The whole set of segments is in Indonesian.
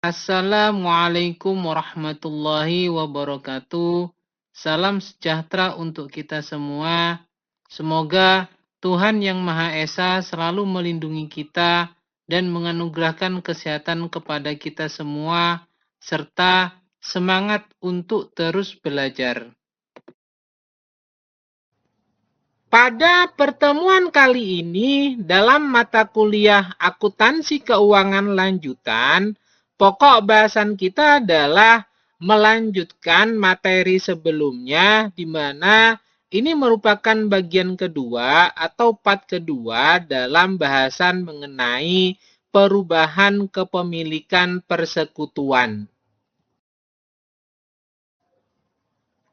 Assalamualaikum warahmatullahi wabarakatuh. Salam sejahtera untuk kita semua. Semoga Tuhan Yang Maha Esa selalu melindungi kita dan menganugerahkan kesehatan kepada kita semua, serta semangat untuk terus belajar. Pada pertemuan kali ini, dalam mata kuliah akuntansi keuangan lanjutan, pokok bahasan kita adalah melanjutkan materi sebelumnya, di mana ini merupakan bagian kedua atau part kedua dalam bahasan mengenai perubahan kepemilikan persekutuan.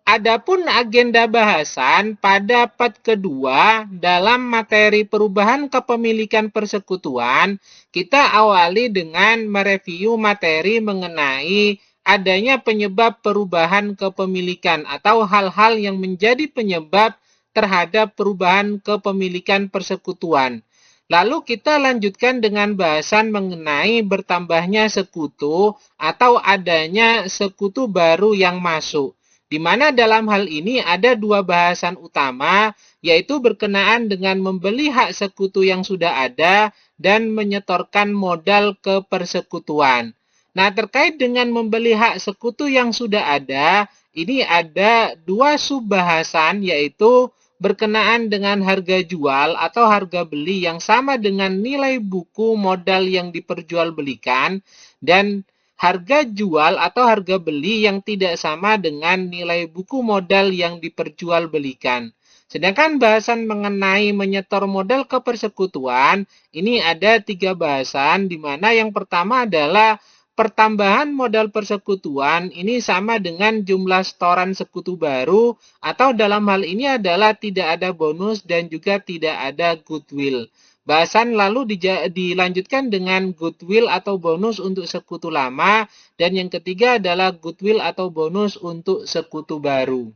Adapun agenda bahasan pada part kedua dalam materi perubahan kepemilikan persekutuan, kita awali dengan mereview materi mengenai adanya penyebab perubahan kepemilikan atau hal-hal yang menjadi penyebab terhadap perubahan kepemilikan persekutuan. Lalu kita lanjutkan dengan bahasan mengenai bertambahnya sekutu atau adanya sekutu baru yang masuk. Di mana dalam hal ini ada dua bahasan utama, yaitu berkenaan dengan membeli hak sekutu yang sudah ada dan menyetorkan modal ke persekutuan. Nah, terkait dengan membeli hak sekutu yang sudah ada, ini ada dua subbahasan, yaitu berkenaan dengan harga jual atau harga beli yang sama dengan nilai buku modal yang diperjualbelikan, dan harga jual atau harga beli yang tidak sama dengan nilai buku modal yang diperjualbelikan. Sedangkan bahasan mengenai menyetor modal ke persekutuan, ini ada tiga bahasan, di mana yang pertama adalah pertambahan modal persekutuan, ini sama dengan jumlah setoran sekutu baru, atau dalam hal ini adalah tidak ada bonus dan juga tidak ada goodwill. Bahasan lalu dilanjutkan dengan goodwill atau bonus untuk sekutu lama, dan yang ketiga adalah goodwill atau bonus untuk sekutu baru.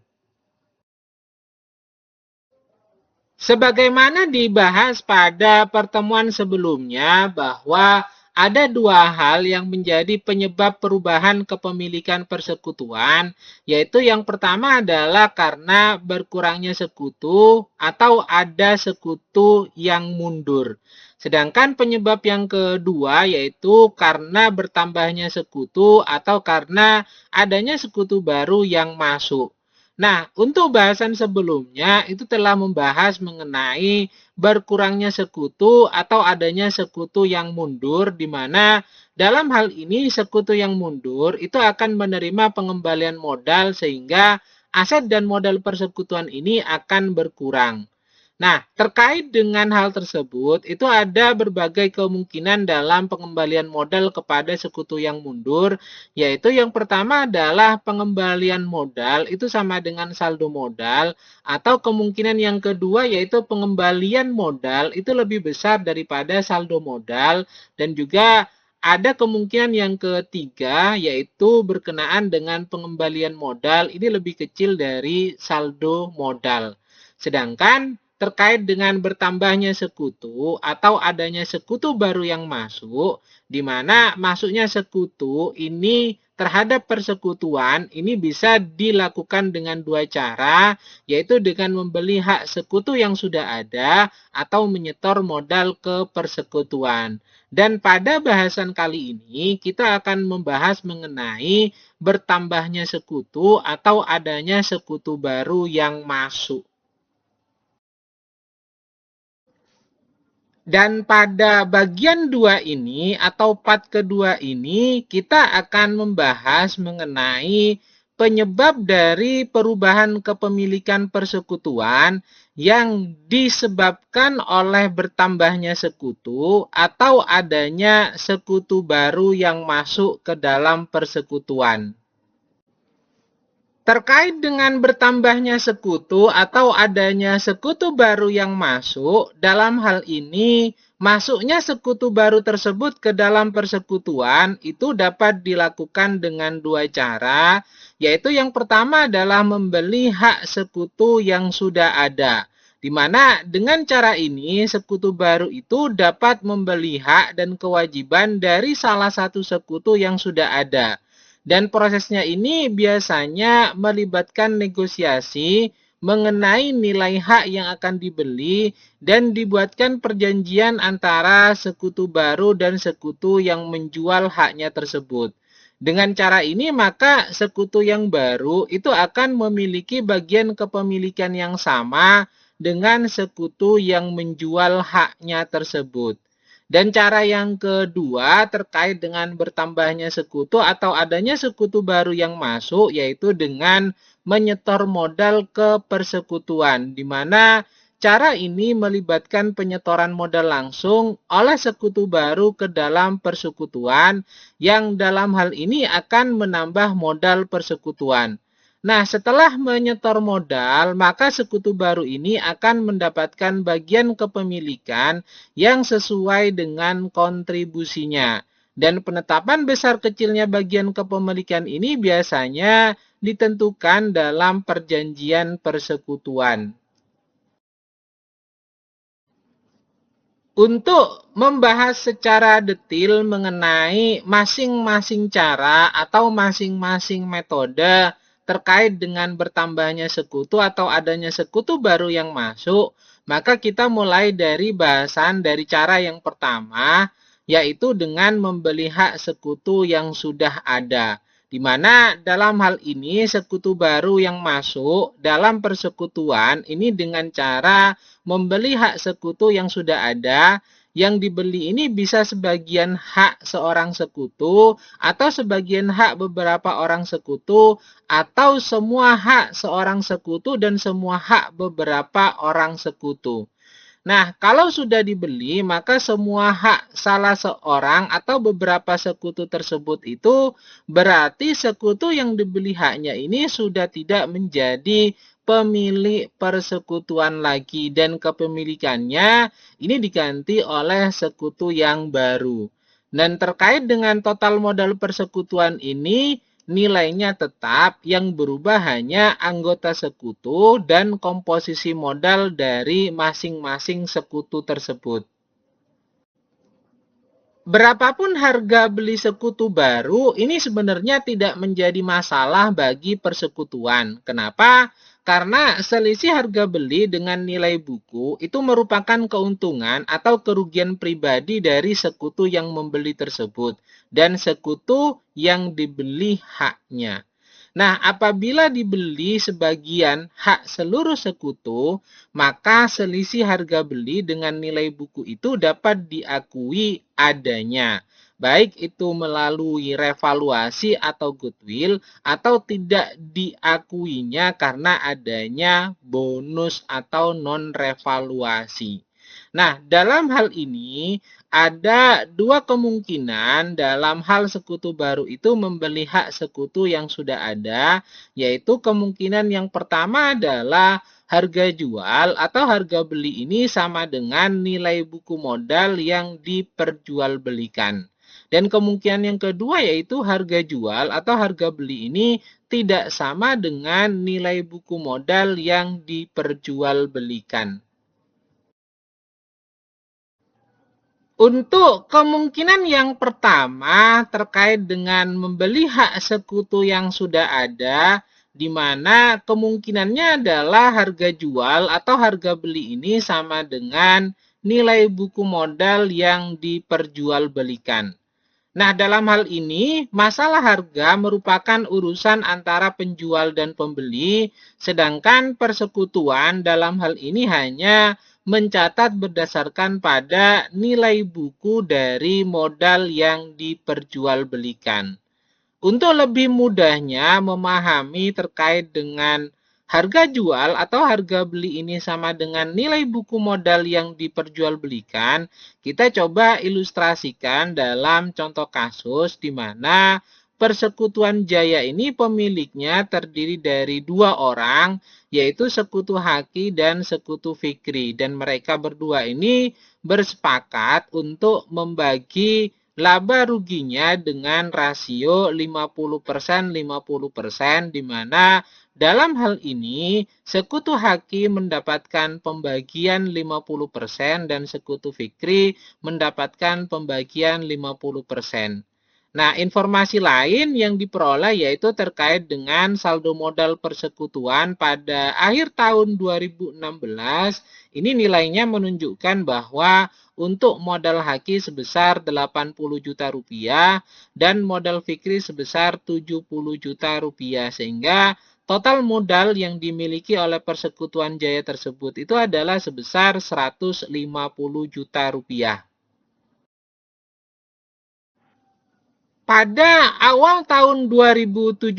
Sebagaimana dibahas pada pertemuan sebelumnya, bahwa ada dua hal yang menjadi penyebab perubahan kepemilikan persekutuan, yaitu yang pertama adalah karena berkurangnya sekutu atau ada sekutu yang mundur. Sedangkan penyebab yang kedua yaitu karena bertambahnya sekutu atau karena adanya sekutu baru yang masuk. Nah, untuk bahasan sebelumnya itu telah membahas mengenai berkurangnya sekutu atau adanya sekutu yang mundur, di mana dalam hal ini sekutu yang mundur itu akan menerima pengembalian modal sehingga aset dan modal persekutuan ini akan berkurang. Nah, terkait dengan hal tersebut, itu ada berbagai kemungkinan dalam pengembalian modal kepada sekutu yang mundur, yaitu yang pertama adalah pengembalian modal itu sama dengan saldo modal, atau kemungkinan yang kedua yaitu pengembalian modal itu lebih besar daripada saldo modal, dan juga ada kemungkinan yang ketiga yaitu berkenaan dengan pengembalian modal ini lebih kecil dari saldo modal. Sedangkan terkait dengan bertambahnya sekutu atau adanya sekutu baru yang masuk, di mana masuknya sekutu ini terhadap persekutuan ini bisa dilakukan dengan dua cara, yaitu dengan membeli hak sekutu yang sudah ada atau menyetor modal ke persekutuan. Dan pada bahasan kali ini kita akan membahas mengenai bertambahnya sekutu atau adanya sekutu baru yang masuk. Dan pada bagian 2 ini atau part kedua ini kita akan membahas mengenai penyebab dari perubahan kepemilikan persekutuan yang disebabkan oleh bertambahnya sekutu atau adanya sekutu baru yang masuk ke dalam persekutuan. Terkait dengan bertambahnya sekutu atau adanya sekutu baru yang masuk, dalam hal ini masuknya sekutu baru tersebut ke dalam persekutuan itu dapat dilakukan dengan dua cara, yaitu yang pertama adalah membeli hak sekutu yang sudah ada. Di mana dengan cara ini sekutu baru itu dapat membeli hak dan kewajiban dari salah satu sekutu yang sudah ada. Dan prosesnya ini biasanya melibatkan negosiasi mengenai nilai hak yang akan dibeli dan dibuatkan perjanjian antara sekutu baru dan sekutu yang menjual haknya tersebut. Dengan cara ini maka sekutu yang baru itu akan memiliki bagian kepemilikan yang sama dengan sekutu yang menjual haknya tersebut. Dan cara yang kedua terkait dengan bertambahnya sekutu atau adanya sekutu baru yang masuk yaitu dengan menyetor modal ke persekutuan, di mana cara ini melibatkan penyetoran modal langsung oleh sekutu baru ke dalam persekutuan yang dalam hal ini akan menambah modal persekutuan. Nah, setelah menyetor modal, maka sekutu baru ini akan mendapatkan bagian kepemilikan yang sesuai dengan kontribusinya. Dan penetapan besar kecilnya bagian kepemilikan ini biasanya ditentukan dalam perjanjian persekutuan. Untuk membahas secara detail mengenai masing-masing cara atau masing-masing metode terkait dengan bertambahnya sekutu atau adanya sekutu baru yang masuk, maka kita mulai dari bahasan dari cara yang pertama, yaitu dengan membeli hak sekutu yang sudah ada. Di mana dalam hal ini sekutu baru yang masuk dalam persekutuan ini dengan cara membeli hak sekutu yang sudah ada. Yang dibeli ini bisa sebagian hak seorang sekutu atau sebagian hak beberapa orang sekutu atau semua hak seorang sekutu dan semua hak beberapa orang sekutu. Nah, kalau sudah dibeli, maka semua hak salah seorang atau beberapa sekutu tersebut itu berarti sekutu yang dibeli haknya ini sudah tidak menjadi pemilik persekutuan lagi dan kepemilikannya ini diganti oleh sekutu yang baru. Dan terkait dengan total modal persekutuan ini, nilainya tetap, yang berubah hanya anggota sekutu dan komposisi modal dari masing-masing sekutu tersebut. Berapapun harga beli sekutu baru, ini sebenarnya tidak menjadi masalah bagi persekutuan. Kenapa? Karena selisih harga beli dengan nilai buku itu merupakan keuntungan atau kerugian pribadi dari sekutu yang membeli tersebut dan sekutu yang dibeli haknya. Nah, apabila dibeli sebagian hak seluruh sekutu, maka selisih harga beli dengan nilai buku itu dapat diakui adanya. Baik itu melalui revaluasi atau goodwill atau tidak diakuinya karena adanya bonus atau non-revaluasi. Nah, dalam hal ini ada dua kemungkinan dalam hal sekutu baru itu membeli hak sekutu yang sudah ada, yaitu kemungkinan yang pertama adalah harga jual atau harga beli ini sama dengan nilai buku modal yang diperjualbelikan. Dan kemungkinan yang kedua yaitu harga jual atau harga beli ini tidak sama dengan nilai buku modal yang diperjualbelikan. Untuk kemungkinan yang pertama terkait dengan membeli hak sekutu yang sudah ada, di mana kemungkinannya adalah harga jual atau harga beli ini sama dengan nilai buku modal yang diperjualbelikan. Nah, dalam hal ini, masalah harga merupakan urusan antara penjual dan pembeli, sedangkan persekutuan dalam hal ini hanya mencatat berdasarkan pada nilai buku dari modal yang diperjualbelikan. Untuk lebih mudahnya memahami terkait dengan harga jual atau harga beli ini sama dengan nilai buku modal yang diperjualbelikan, kita coba ilustrasikan dalam contoh kasus di mana Persekutuan Jaya ini pemiliknya terdiri dari dua orang, yaitu Sekutu Haki dan Sekutu Fikri. Dan mereka berdua ini bersepakat untuk membagi laba ruginya dengan rasio 50% 50%, di mana dalam hal ini sekutu Haki mendapatkan pembagian 50% dan sekutu Fikri mendapatkan pembagian 50%. Nah, informasi lain yang diperoleh yaitu terkait dengan saldo modal persekutuan pada akhir tahun 2016. Ini nilainya menunjukkan bahwa untuk modal Haki sebesar 80 juta rupiah dan modal Fikri sebesar 70 juta rupiah, sehingga total modal yang dimiliki oleh persekutuan Jaya tersebut itu adalah sebesar 150 juta rupiah. Pada awal tahun 2017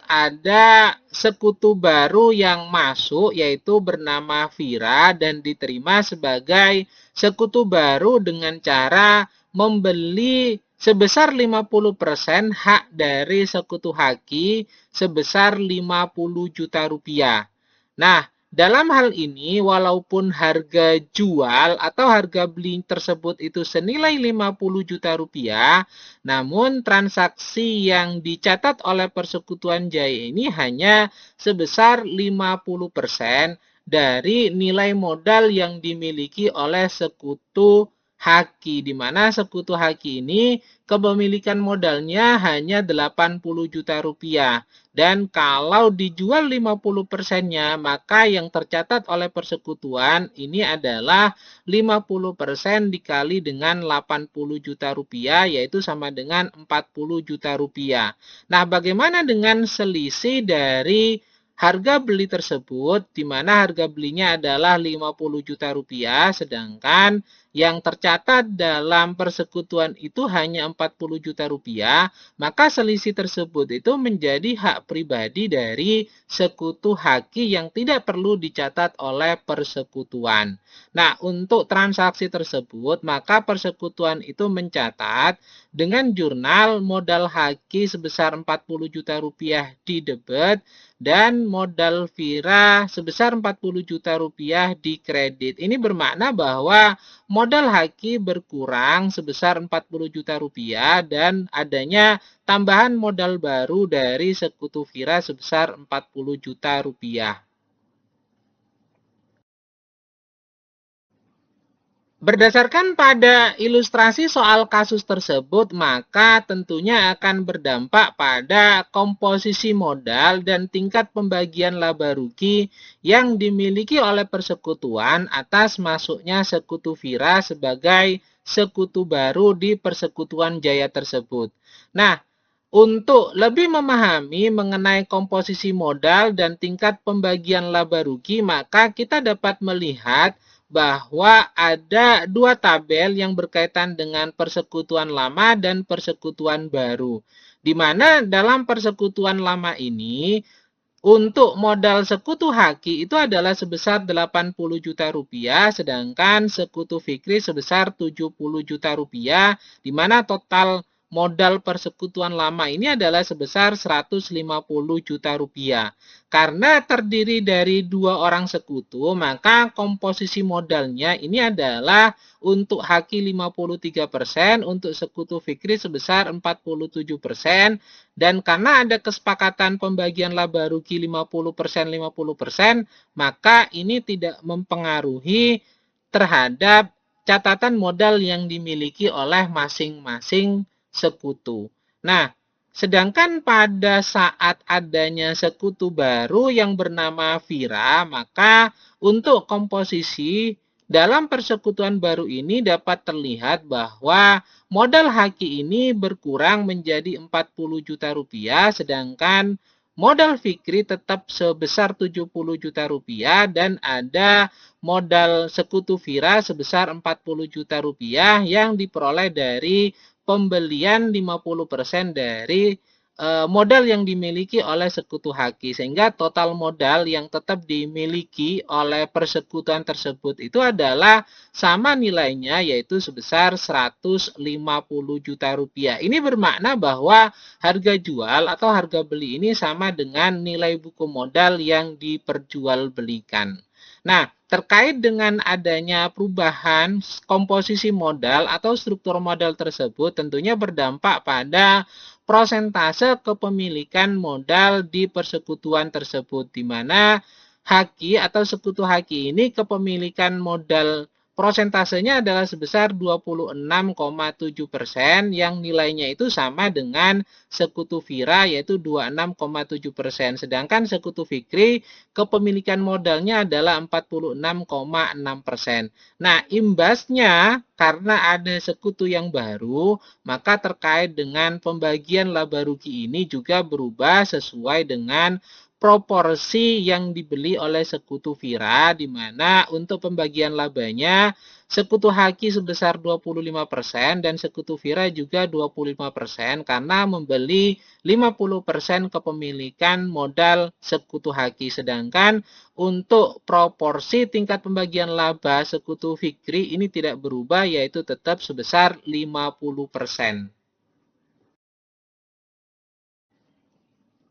ada sekutu baru yang masuk yaitu bernama Vira dan diterima sebagai sekutu baru dengan cara membeli sebesar 50% hak dari sekutu Haki sebesar 50 juta rupiah. Nah, dalam hal ini, walaupun harga jual atau harga beli tersebut itu senilai 50 juta rupiah, namun transaksi yang dicatat oleh Persekutuan Jaya ini hanya sebesar 50% dari nilai modal yang dimiliki oleh sekutu Haki, di mana sekutu Haki ini kepemilikan modalnya hanya 80 juta rupiah. Dan kalau dijual 50%-nya, maka yang tercatat oleh persekutuan ini adalah 50% dikali dengan 80 juta rupiah, yaitu sama dengan 40 juta rupiah. Nah, bagaimana dengan selisih dari harga beli tersebut, di mana harga belinya adalah 50 juta rupiah, sedangkan yang tercatat dalam persekutuan itu hanya 40 juta rupiah, maka selisih tersebut itu menjadi hak pribadi dari sekutu Haki yang tidak perlu dicatat oleh persekutuan. Nah, untuk transaksi tersebut, maka persekutuan itu mencatat dengan jurnal modal Haki sebesar 40 juta rupiah di debit dan modal Vira sebesar 40 juta rupiah di kredit. Ini bermakna bahwa modal Haki berkurang sebesar 40 juta rupiah dan adanya tambahan modal baru dari sekutu Vira sebesar 40 juta rupiah. Berdasarkan pada ilustrasi soal kasus tersebut, maka tentunya akan berdampak pada komposisi modal dan tingkat pembagian laba rugi yang dimiliki oleh persekutuan atas masuknya sekutu Vira sebagai sekutu baru di persekutuan Jaya tersebut. Nah, untuk lebih memahami mengenai komposisi modal dan tingkat pembagian laba rugi, maka kita dapat melihat bahwa ada dua tabel yang berkaitan dengan persekutuan lama dan persekutuan baru. Di mana dalam persekutuan lama ini, untuk modal sekutu Haki itu adalah sebesar 80 juta rupiah, sedangkan sekutu Fikri sebesar 70 juta rupiah, di mana total modal persekutuan lama ini adalah sebesar 150 juta rupiah. Karena terdiri dari dua orang sekutu, maka komposisi modalnya ini adalah untuk Haki 53%, untuk sekutu Fikri sebesar 47%, dan karena ada kesepakatan pembagian laba rugi 50%, 50%, maka ini tidak mempengaruhi terhadap catatan modal yang dimiliki oleh masing-masing sekutu. Nah, sedangkan pada saat adanya sekutu baru yang bernama Vira, maka untuk komposisi dalam persekutuan baru ini dapat terlihat bahwa modal Haki ini berkurang menjadi 40 juta rupiah, sedangkan modal Fikri tetap sebesar 70 juta rupiah dan ada modal sekutu Vira sebesar 40 juta rupiah yang diperoleh dari pembelian 50% dari modal yang dimiliki oleh sekutu Haki, sehingga total modal yang tetap dimiliki oleh persekutuan tersebut itu adalah sama nilainya, yaitu sebesar 150 juta rupiah. Ini bermakna bahwa harga jual atau harga beli ini sama dengan nilai buku modal yang diperjualbelikan. Nah, terkait dengan adanya perubahan komposisi modal atau struktur modal tersebut tentunya berdampak pada prosentase kepemilikan modal di persekutuan tersebut, di mana haki atau sekutu haki ini kepemilikan modal prosentasenya adalah sebesar 26,7% yang nilainya itu sama dengan sekutu Vira yaitu 26,7%. Sedangkan sekutu Fikri kepemilikan modalnya adalah 46,6%. Nah, imbasnya karena ada sekutu yang baru, maka terkait dengan pembagian laba rugi ini juga berubah sesuai dengan proporsi yang dibeli oleh sekutu Vira, di mana untuk pembagian labanya sekutu haki sebesar 25% dan sekutu Vira juga 25% karena membeli 50% kepemilikan modal sekutu haki. Sedangkan untuk proporsi tingkat pembagian laba sekutu Fikri ini tidak berubah yaitu tetap sebesar 50%.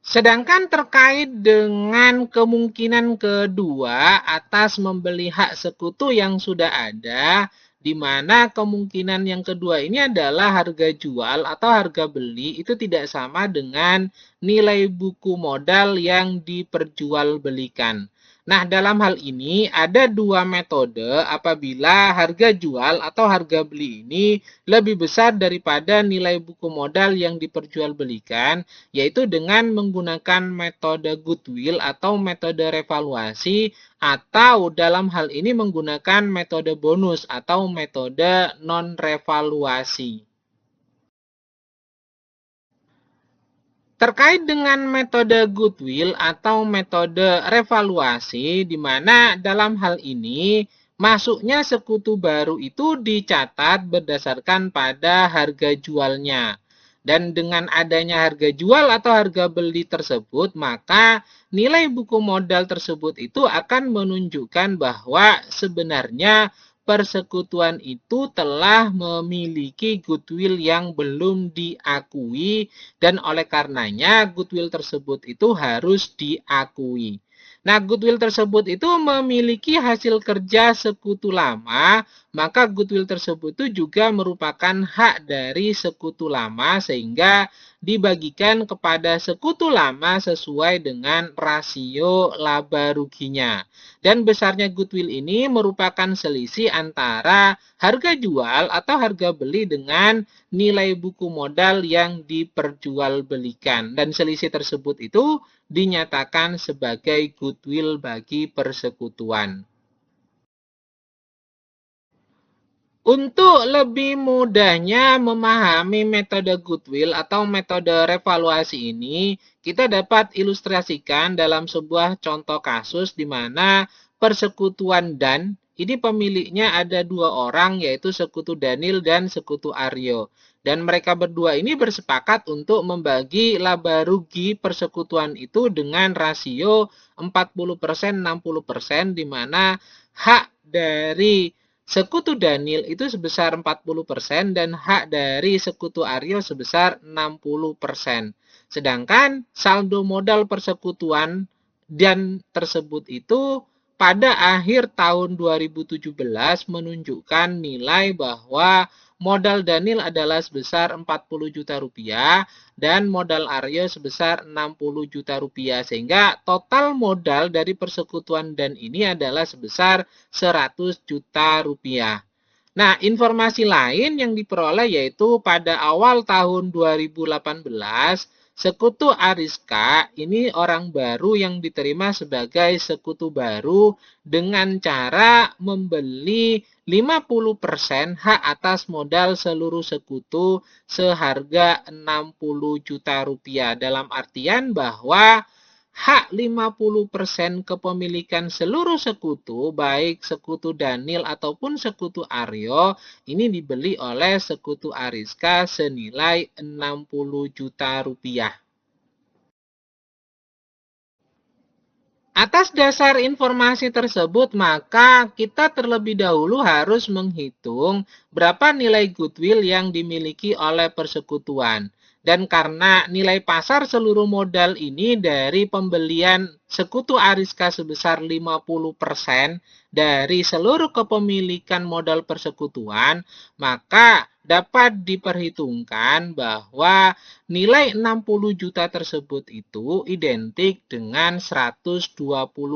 Sedangkan terkait dengan kemungkinan kedua atas membeli hak sekutu yang sudah ada, di mana kemungkinan yang kedua ini adalah harga jual atau harga beli itu tidak sama dengan nilai buku modal yang diperjualbelikan. Nah, dalam hal ini ada dua metode apabila harga jual atau harga beli ini lebih besar daripada nilai buku modal yang diperjualbelikan, yaitu dengan menggunakan metode goodwill atau metode revaluasi, atau dalam hal ini menggunakan metode bonus atau metode non-revaluasi. Terkait dengan metode goodwill atau metode revaluasi, di mana dalam hal ini masuknya sekutu baru itu dicatat berdasarkan pada harga jualnya. Dan dengan adanya harga jual atau harga beli tersebut, maka nilai buku modal tersebut itu akan menunjukkan bahwa sebenarnya persekutuan itu telah memiliki goodwill yang belum diakui dan oleh karenanya goodwill tersebut itu harus diakui. Nah, goodwill tersebut itu memiliki hasil kerja sekutu lama, maka goodwill tersebut itu juga merupakan hak dari sekutu lama sehingga dibagikan kepada sekutu lama sesuai dengan rasio laba ruginya. Dan besarnya goodwill ini merupakan selisih antara harga jual atau harga beli dengan nilai buku modal yang diperjualbelikan. Dan selisih tersebut itu dinyatakan sebagai goodwill bagi persekutuan. Untuk lebih mudahnya memahami metode goodwill atau metode revaluasi ini, kita dapat ilustrasikan dalam sebuah contoh kasus di mana persekutuan Dan, ini pemiliknya ada dua orang yaitu sekutu Danil dan sekutu Aryo. Dan mereka berdua ini bersepakat untuk membagi laba rugi persekutuan itu dengan rasio 40% 60% di mana hak dari sekutu Danil itu sebesar 40% dan hak dari sekutu Aryo sebesar 60%. Sedangkan saldo modal persekutuan Dan tersebut itu pada akhir tahun 2017 menunjukkan nilai bahwa modal Danil adalah sebesar 40 juta rupiah dan modal Aryo sebesar 60 juta rupiah. Sehingga total modal dari persekutuan Dan ini adalah sebesar 100 juta rupiah. Nah, informasi lain yang diperoleh yaitu pada awal tahun 2018, sekutu Ariska ini orang baru yang diterima sebagai sekutu baru dengan cara membeli 50% hak atas modal seluruh sekutu seharga 60 juta rupiah. Dalam artian bahwa hak 50% kepemilikan seluruh sekutu, baik sekutu Danil ataupun sekutu Aryo, ini dibeli oleh sekutu Ariska senilai 60 juta rupiah. Atas dasar informasi tersebut, maka kita terlebih dahulu harus menghitung berapa nilai goodwill yang dimiliki oleh persekutuan. Dan karena nilai pasar seluruh modal ini dari pembelian Sekutu Ariska sebesar 50% dari seluruh kepemilikan modal persekutuan, maka dapat diperhitungkan bahwa nilai 60 juta tersebut itu identik dengan 120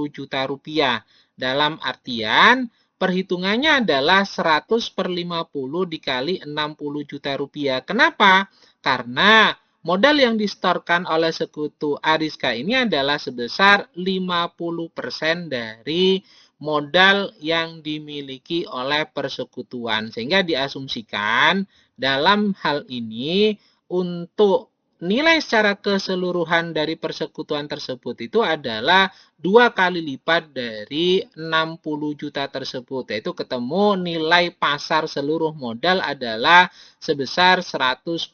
juta rupiah. Dalam artian, perhitungannya adalah 100 per 50 dikali 60 juta rupiah. Kenapa? Karena modal yang disetorkan oleh sekutu Ariska ini adalah sebesar 50% dari modal yang dimiliki oleh persekutuan. Sehingga diasumsikan dalam hal ini untuk nilai secara keseluruhan dari persekutuan tersebut itu adalah 2 kali lipat dari 60 juta tersebut. Yaitu ketemu nilai pasar seluruh modal adalah sebesar 120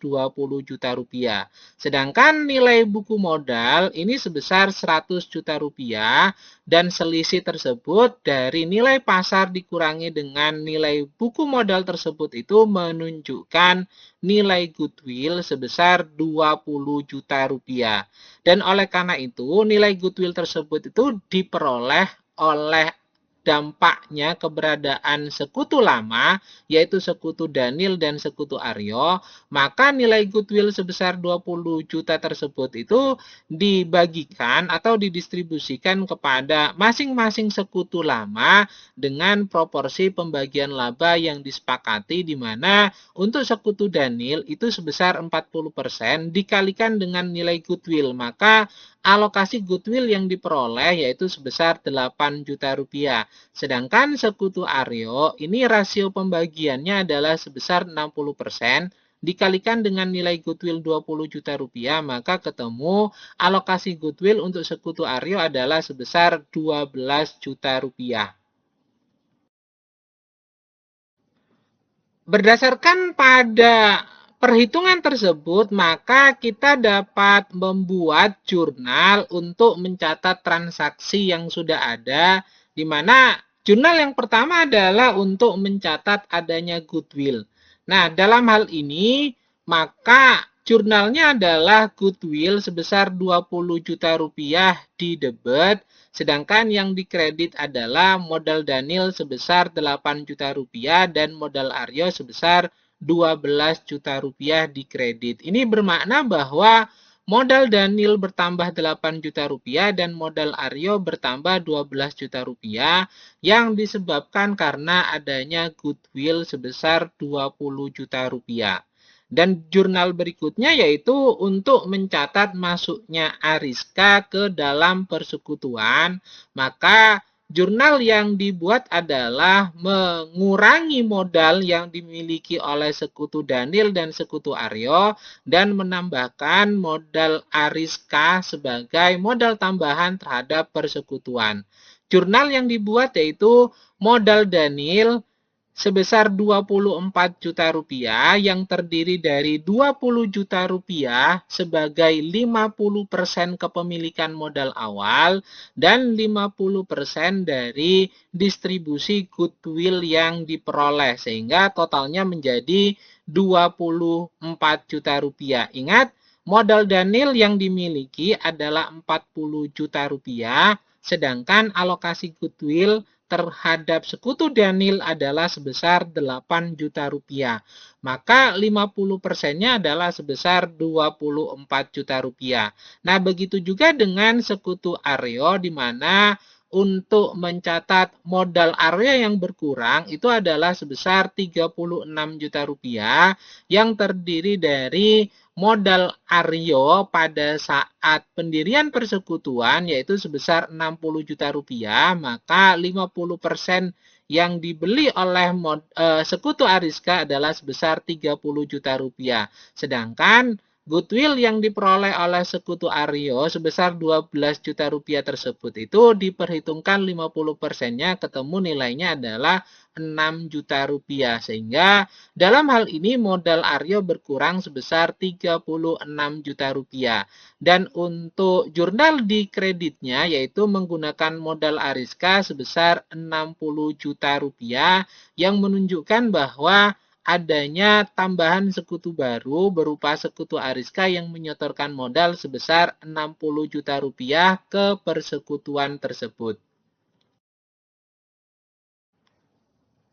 juta rupiah. Sedangkan nilai buku modal ini sebesar 100 juta rupiah dan selisih tersebut dari nilai pasar dikurangi dengan nilai buku modal tersebut itu menunjukkan nilai goodwill sebesar 20 juta rupiah. Dan oleh karena itu nilai goodwill tersebut itu diperoleh oleh dampaknya keberadaan sekutu lama, yaitu sekutu Daniel dan sekutu Aryo, maka nilai goodwill sebesar 20 juta tersebut itu dibagikan atau didistribusikan kepada masing-masing sekutu lama dengan proporsi pembagian laba yang disepakati, di mana untuk sekutu Daniel itu sebesar 40% dikalikan dengan nilai goodwill, maka alokasi goodwill yang diperoleh yaitu sebesar 8 juta rupiah. Sedangkan sekutu Aryo ini rasio pembagiannya adalah sebesar 60% dikalikan dengan nilai goodwill 20 juta rupiah, maka ketemu alokasi goodwill untuk sekutu Aryo adalah sebesar 12 juta rupiah. Berdasarkan pada perhitungan tersebut, maka kita dapat membuat jurnal untuk mencatat transaksi yang sudah ada, di mana jurnal yang pertama adalah untuk mencatat adanya goodwill. Nah, dalam hal ini, maka jurnalnya adalah goodwill sebesar 20 juta rupiah di debit, sedangkan yang dikredit adalah modal Daniel sebesar 8 juta rupiah dan modal Aryo sebesar 12 juta rupiah di kredit. Ini bermakna bahwa modal Daniel bertambah 8 juta rupiah dan modal Aryo bertambah 12 juta rupiah yang disebabkan karena adanya goodwill sebesar 20 juta rupiah. Dan jurnal berikutnya yaitu untuk mencatat masuknya Ariska ke dalam persekutuan, maka jurnal yang dibuat adalah mengurangi modal yang dimiliki oleh sekutu Daniel dan sekutu Aryo dan menambahkan modal Ariska sebagai modal tambahan terhadap persekutuan. Jurnal yang dibuat yaitu modal Daniel sebesar 24 juta rupiah yang terdiri dari 20 juta rupiah sebagai 50% kepemilikan modal awal dan 50% dari distribusi goodwill yang diperoleh, sehingga totalnya menjadi 24 juta rupiah. Ingat, modal Daniel yang dimiliki adalah 40 juta rupiah, sedangkan alokasi goodwill terhadap sekutu Daniel adalah sebesar 8 juta rupiah. Maka 50%-nya adalah sebesar 24 juta rupiah. Nah, begitu juga dengan sekutu Aryo, di mana untuk mencatat modal Aryo yang berkurang itu adalah sebesar 36 juta rupiah yang terdiri dari modal Aryo pada saat pendirian persekutuan yaitu sebesar 60 juta rupiah, maka 50% yang dibeli oleh sekutu Ariska adalah sebesar 30 juta rupiah. Sedangkan goodwill yang diperoleh oleh sekutu Aryo sebesar 12 juta rupiah tersebut itu diperhitungkan 50%-nya ketemu nilainya adalah 6 juta rupiah. Sehingga dalam hal ini modal Aryo berkurang sebesar 36 juta rupiah. Dan untuk jurnal di kreditnya yaitu menggunakan modal Ariska sebesar 60 juta rupiah yang menunjukkan bahwa adanya tambahan sekutu baru berupa sekutu Ariska yang menyetorkan modal sebesar 60 juta rupiah ke persekutuan tersebut.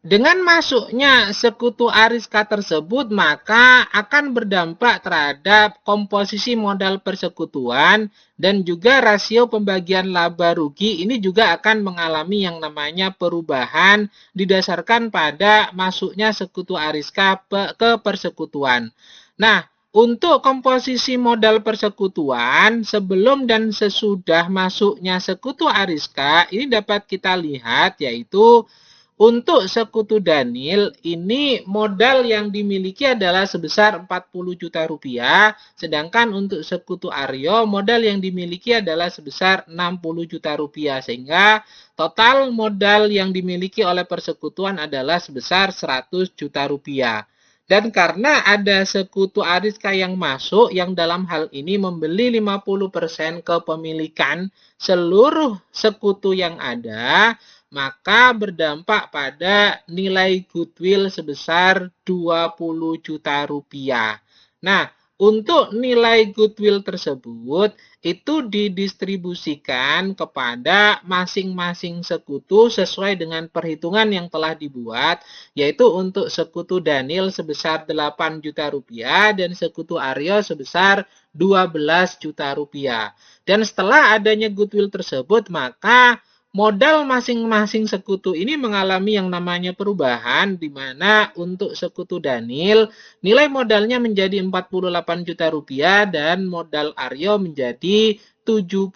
Dengan masuknya sekutu Ariska tersebut, maka akan berdampak terhadap komposisi modal persekutuan dan juga rasio pembagian laba rugi ini juga akan mengalami yang namanya perubahan didasarkan pada masuknya sekutu Ariska ke persekutuan. Nah, untuk komposisi modal persekutuan sebelum dan sesudah masuknya sekutu Ariska ini dapat kita lihat yaitu untuk sekutu Danil, ini modal yang dimiliki adalah sebesar 40 juta rupiah, sedangkan untuk sekutu Aryo, modal yang dimiliki adalah sebesar 60 juta rupiah, sehingga total modal yang dimiliki oleh persekutuan adalah sebesar 100 juta rupiah. Dan karena ada sekutu Ariska yang masuk, yang dalam hal ini membeli 50% kepemilikan seluruh sekutu yang ada, maka berdampak pada nilai goodwill sebesar 20 juta rupiah. Nah, untuk nilai goodwill tersebut itu didistribusikan kepada masing-masing sekutu sesuai dengan perhitungan yang telah dibuat, yaitu untuk sekutu Danil sebesar 8 juta rupiah dan sekutu Aryo sebesar 12 juta rupiah. Dan setelah adanya goodwill tersebut, maka modal masing-masing sekutu ini mengalami yang namanya perubahan, di mana untuk sekutu Danil nilai modalnya menjadi 48 juta rupiah dan modal Aryo menjadi 72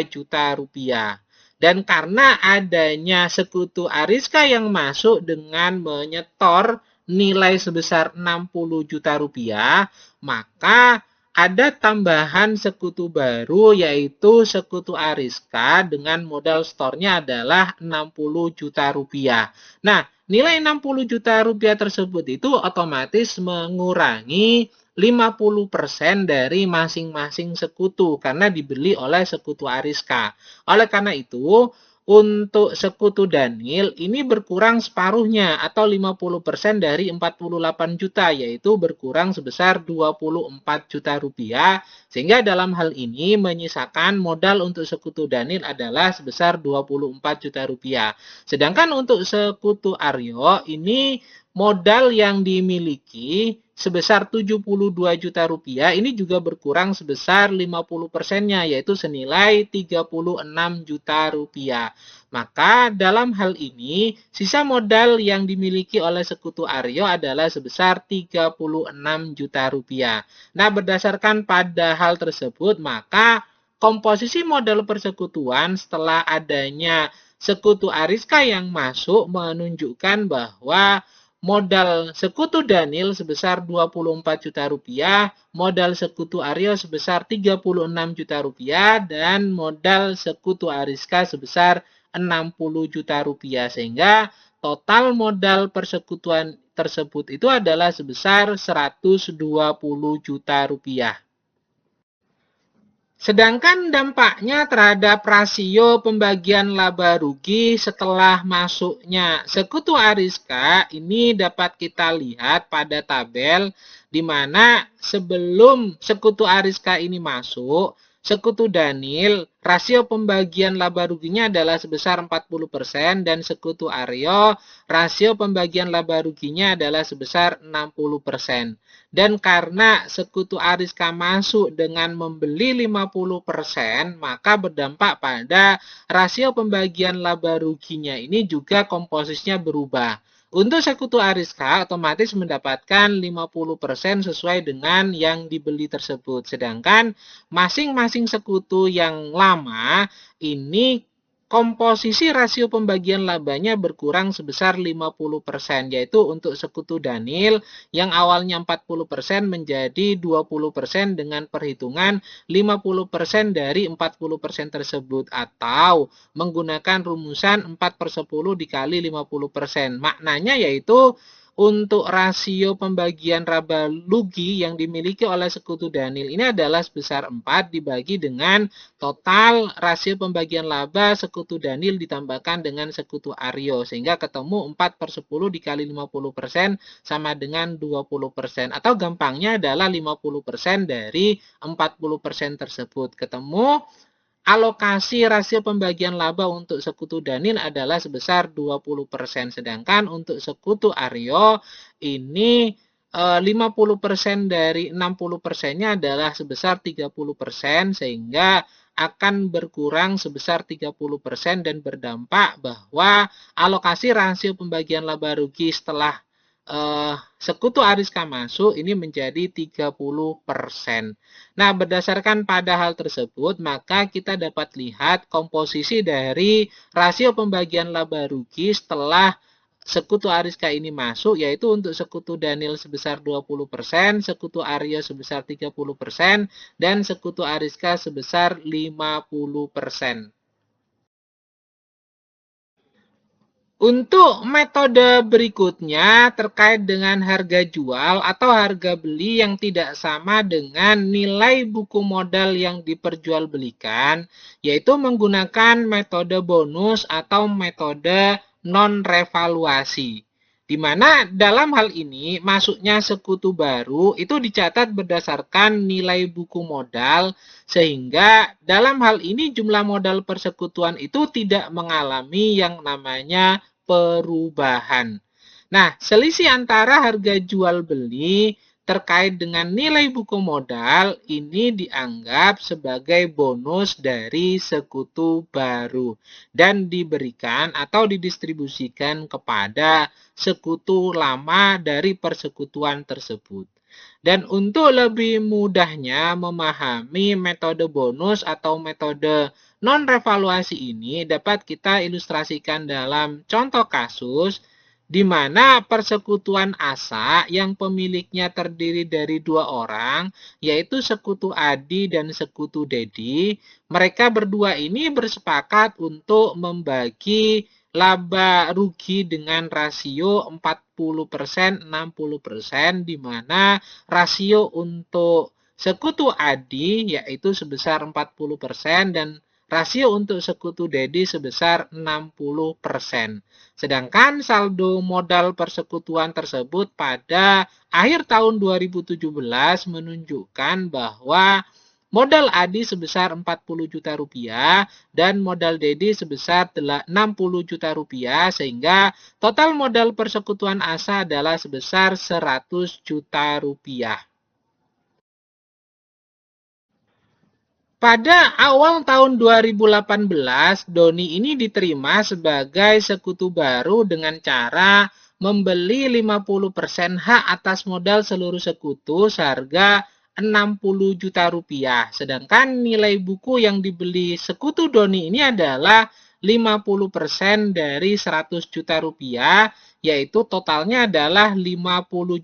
juta rupiah. Dan karena adanya sekutu Ariska yang masuk dengan menyetor nilai sebesar 60 juta rupiah, maka ada tambahan sekutu baru yaitu sekutu Ariska dengan modal store-nya adalah 60 juta rupiah. Nah, nilai 60 juta rupiah tersebut itu otomatis mengurangi 50% dari masing-masing sekutu karena dibeli oleh sekutu Ariska. Oleh karena itu, untuk sekutu Danil ini berkurang separuhnya atau 50% dari 48 juta yaitu berkurang sebesar 24 juta rupiah sehingga dalam hal ini menyisakan modal untuk sekutu Danil adalah sebesar 24 juta rupiah. Sedangkan untuk sekutu Aryo ini modal yang dimiliki sebesar 72 juta rupiah ini juga berkurang sebesar 50%-nya yaitu senilai 36 juta rupiah. Maka dalam hal ini sisa modal yang dimiliki oleh sekutu Aryo adalah sebesar 36 juta rupiah. Nah, berdasarkan pada hal tersebut maka komposisi modal persekutuan setelah adanya sekutu Ariska yang masuk menunjukkan bahwa modal sekutu Danil sebesar 24 juta rupiah, modal sekutu Aryo sebesar 36 juta rupiah, dan modal sekutu Ariska sebesar 60 juta rupiah. Sehingga total modal persekutuan tersebut itu adalah sebesar 120 juta rupiah. Sedangkan dampaknya terhadap rasio pembagian laba rugi setelah masuknya sekutu Ariska ini dapat kita lihat pada tabel di mana sebelum sekutu Ariska ini masuk, sekutu Danil rasio pembagian laba ruginya adalah sebesar 40% dan sekutu Aryo rasio pembagian laba ruginya adalah sebesar 60%. Dan karena sekutu Ariska masuk dengan membeli 50%, maka berdampak pada rasio pembagian laba ruginya ini juga komposisinya berubah. Untuk sekutu Ariska otomatis mendapatkan 50% sesuai dengan yang dibeli tersebut. Sedangkan masing-masing sekutu yang lama ini komposisi rasio pembagian labanya berkurang sebesar 50%, yaitu untuk sekutu Danil yang awalnya 40% menjadi 20% dengan perhitungan 50% dari 40% tersebut atau menggunakan rumusan 4/10 dikali 50%. Maknanya yaitu untuk rasio pembagian laba rugi yang dimiliki oleh sekutu Daniel ini adalah sebesar 4 dibagi dengan total rasio pembagian laba sekutu Daniel ditambahkan dengan sekutu Aryo. Sehingga ketemu 4 per 10 dikali 50% sama dengan 20%. Atau gampangnya adalah 50% dari 40% tersebut. Ketemu alokasi rasio pembagian laba untuk sekutu Daniel adalah sebesar 20%. Sedangkan untuk sekutu Aryo ini 50% dari 60%-nya adalah sebesar 30%, sehingga akan berkurang sebesar 30% dan berdampak bahwa alokasi rasio pembagian laba rugi setelah sekutu Ariska masuk ini menjadi 30%. Nah, berdasarkan pada hal tersebut, maka kita dapat lihat komposisi dari rasio pembagian laba rugi setelah sekutu Ariska ini masuk, yaitu untuk sekutu Daniel sebesar 20%, sekutu Aryo sebesar 30%, dan sekutu Ariska sebesar 50%. Untuk metode berikutnya terkait dengan harga jual atau harga beli yang tidak sama dengan nilai buku modal yang diperjualbelikan, yaitu menggunakan metode bonus atau metode non-revaluasi. Di mana dalam hal ini masuknya sekutu baru itu dicatat berdasarkan nilai buku modal, sehingga dalam hal ini jumlah modal persekutuan itu tidak mengalami yang namanya perubahan. Nah, selisih antara harga jual beli terkait dengan nilai buku modal ini dianggap sebagai bonus dari sekutu baru dan diberikan atau didistribusikan kepada sekutu lama dari persekutuan tersebut. Dan untuk lebih mudahnya memahami metode bonus atau metode non-revaluasi ini dapat kita ilustrasikan dalam contoh kasus di mana persekutuan asa yang pemiliknya terdiri dari 2 orang, yaitu sekutu Adi dan sekutu Dedi. Mereka berdua ini bersepakat untuk membagi laba rugi dengan rasio 40%, 60%, di mana rasio untuk sekutu Adi yaitu sebesar 40% dan rasio untuk sekutu Dedi sebesar 60%. Sedangkan saldo modal persekutuan tersebut pada akhir tahun 2017 menunjukkan bahwa modal Adi sebesar 40 juta rupiah dan modal Dedi sebesar 60 juta rupiah, sehingga total modal persekutuan asa adalah sebesar 100 juta rupiah. Pada awal tahun 2018, Doni ini diterima sebagai sekutu baru dengan cara membeli 50% hak atas modal seluruh sekutu seharga 60 juta rupiah. Sedangkan nilai buku yang dibeli sekutu Doni ini adalah 50% dari 100 juta rupiah, yaitu totalnya adalah 50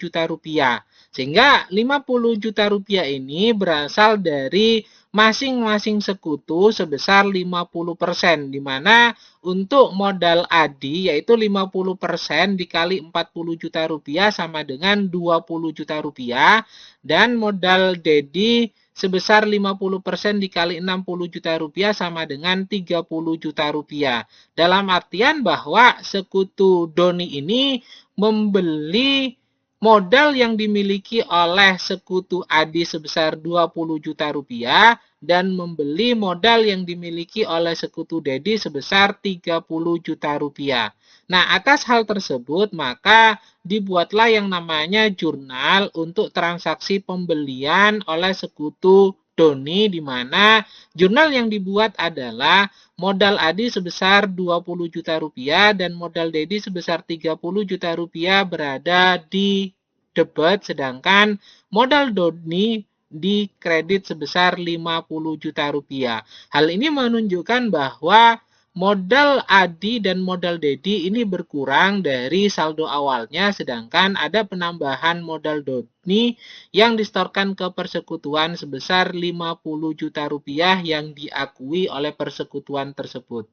juta rupiah. Sehingga 50 juta rupiah ini berasal dari masing-masing sekutu sebesar 50%, di mana untuk modal Adi yaitu 50% dikali 40 juta rupiah sama dengan 20 juta rupiah, dan modal Dedi sebesar 50% dikali 60 juta rupiah sama dengan 30 juta rupiah. Dalam artian bahwa sekutu Doni ini membeli modal yang dimiliki oleh sekutu Adi sebesar 20 juta rupiah dan membeli modal yang dimiliki oleh sekutu Dedi sebesar 30 juta rupiah. Nah, atas hal tersebut maka dibuatlah yang namanya jurnal untuk transaksi pembelian oleh sekutu Doni, di mana jurnal yang dibuat adalah modal Adi sebesar 20 juta rupiah dan modal Dedi sebesar 30 juta rupiah berada di debit, sedangkan modal Doni di kredit sebesar 50 juta rupiah. Hal ini menunjukkan bahwa modal Adi dan modal Dedi ini berkurang dari saldo awalnya, sedangkan ada penambahan modal Doni yang disetorkan ke persekutuan sebesar 50 juta rupiah yang diakui oleh persekutuan tersebut.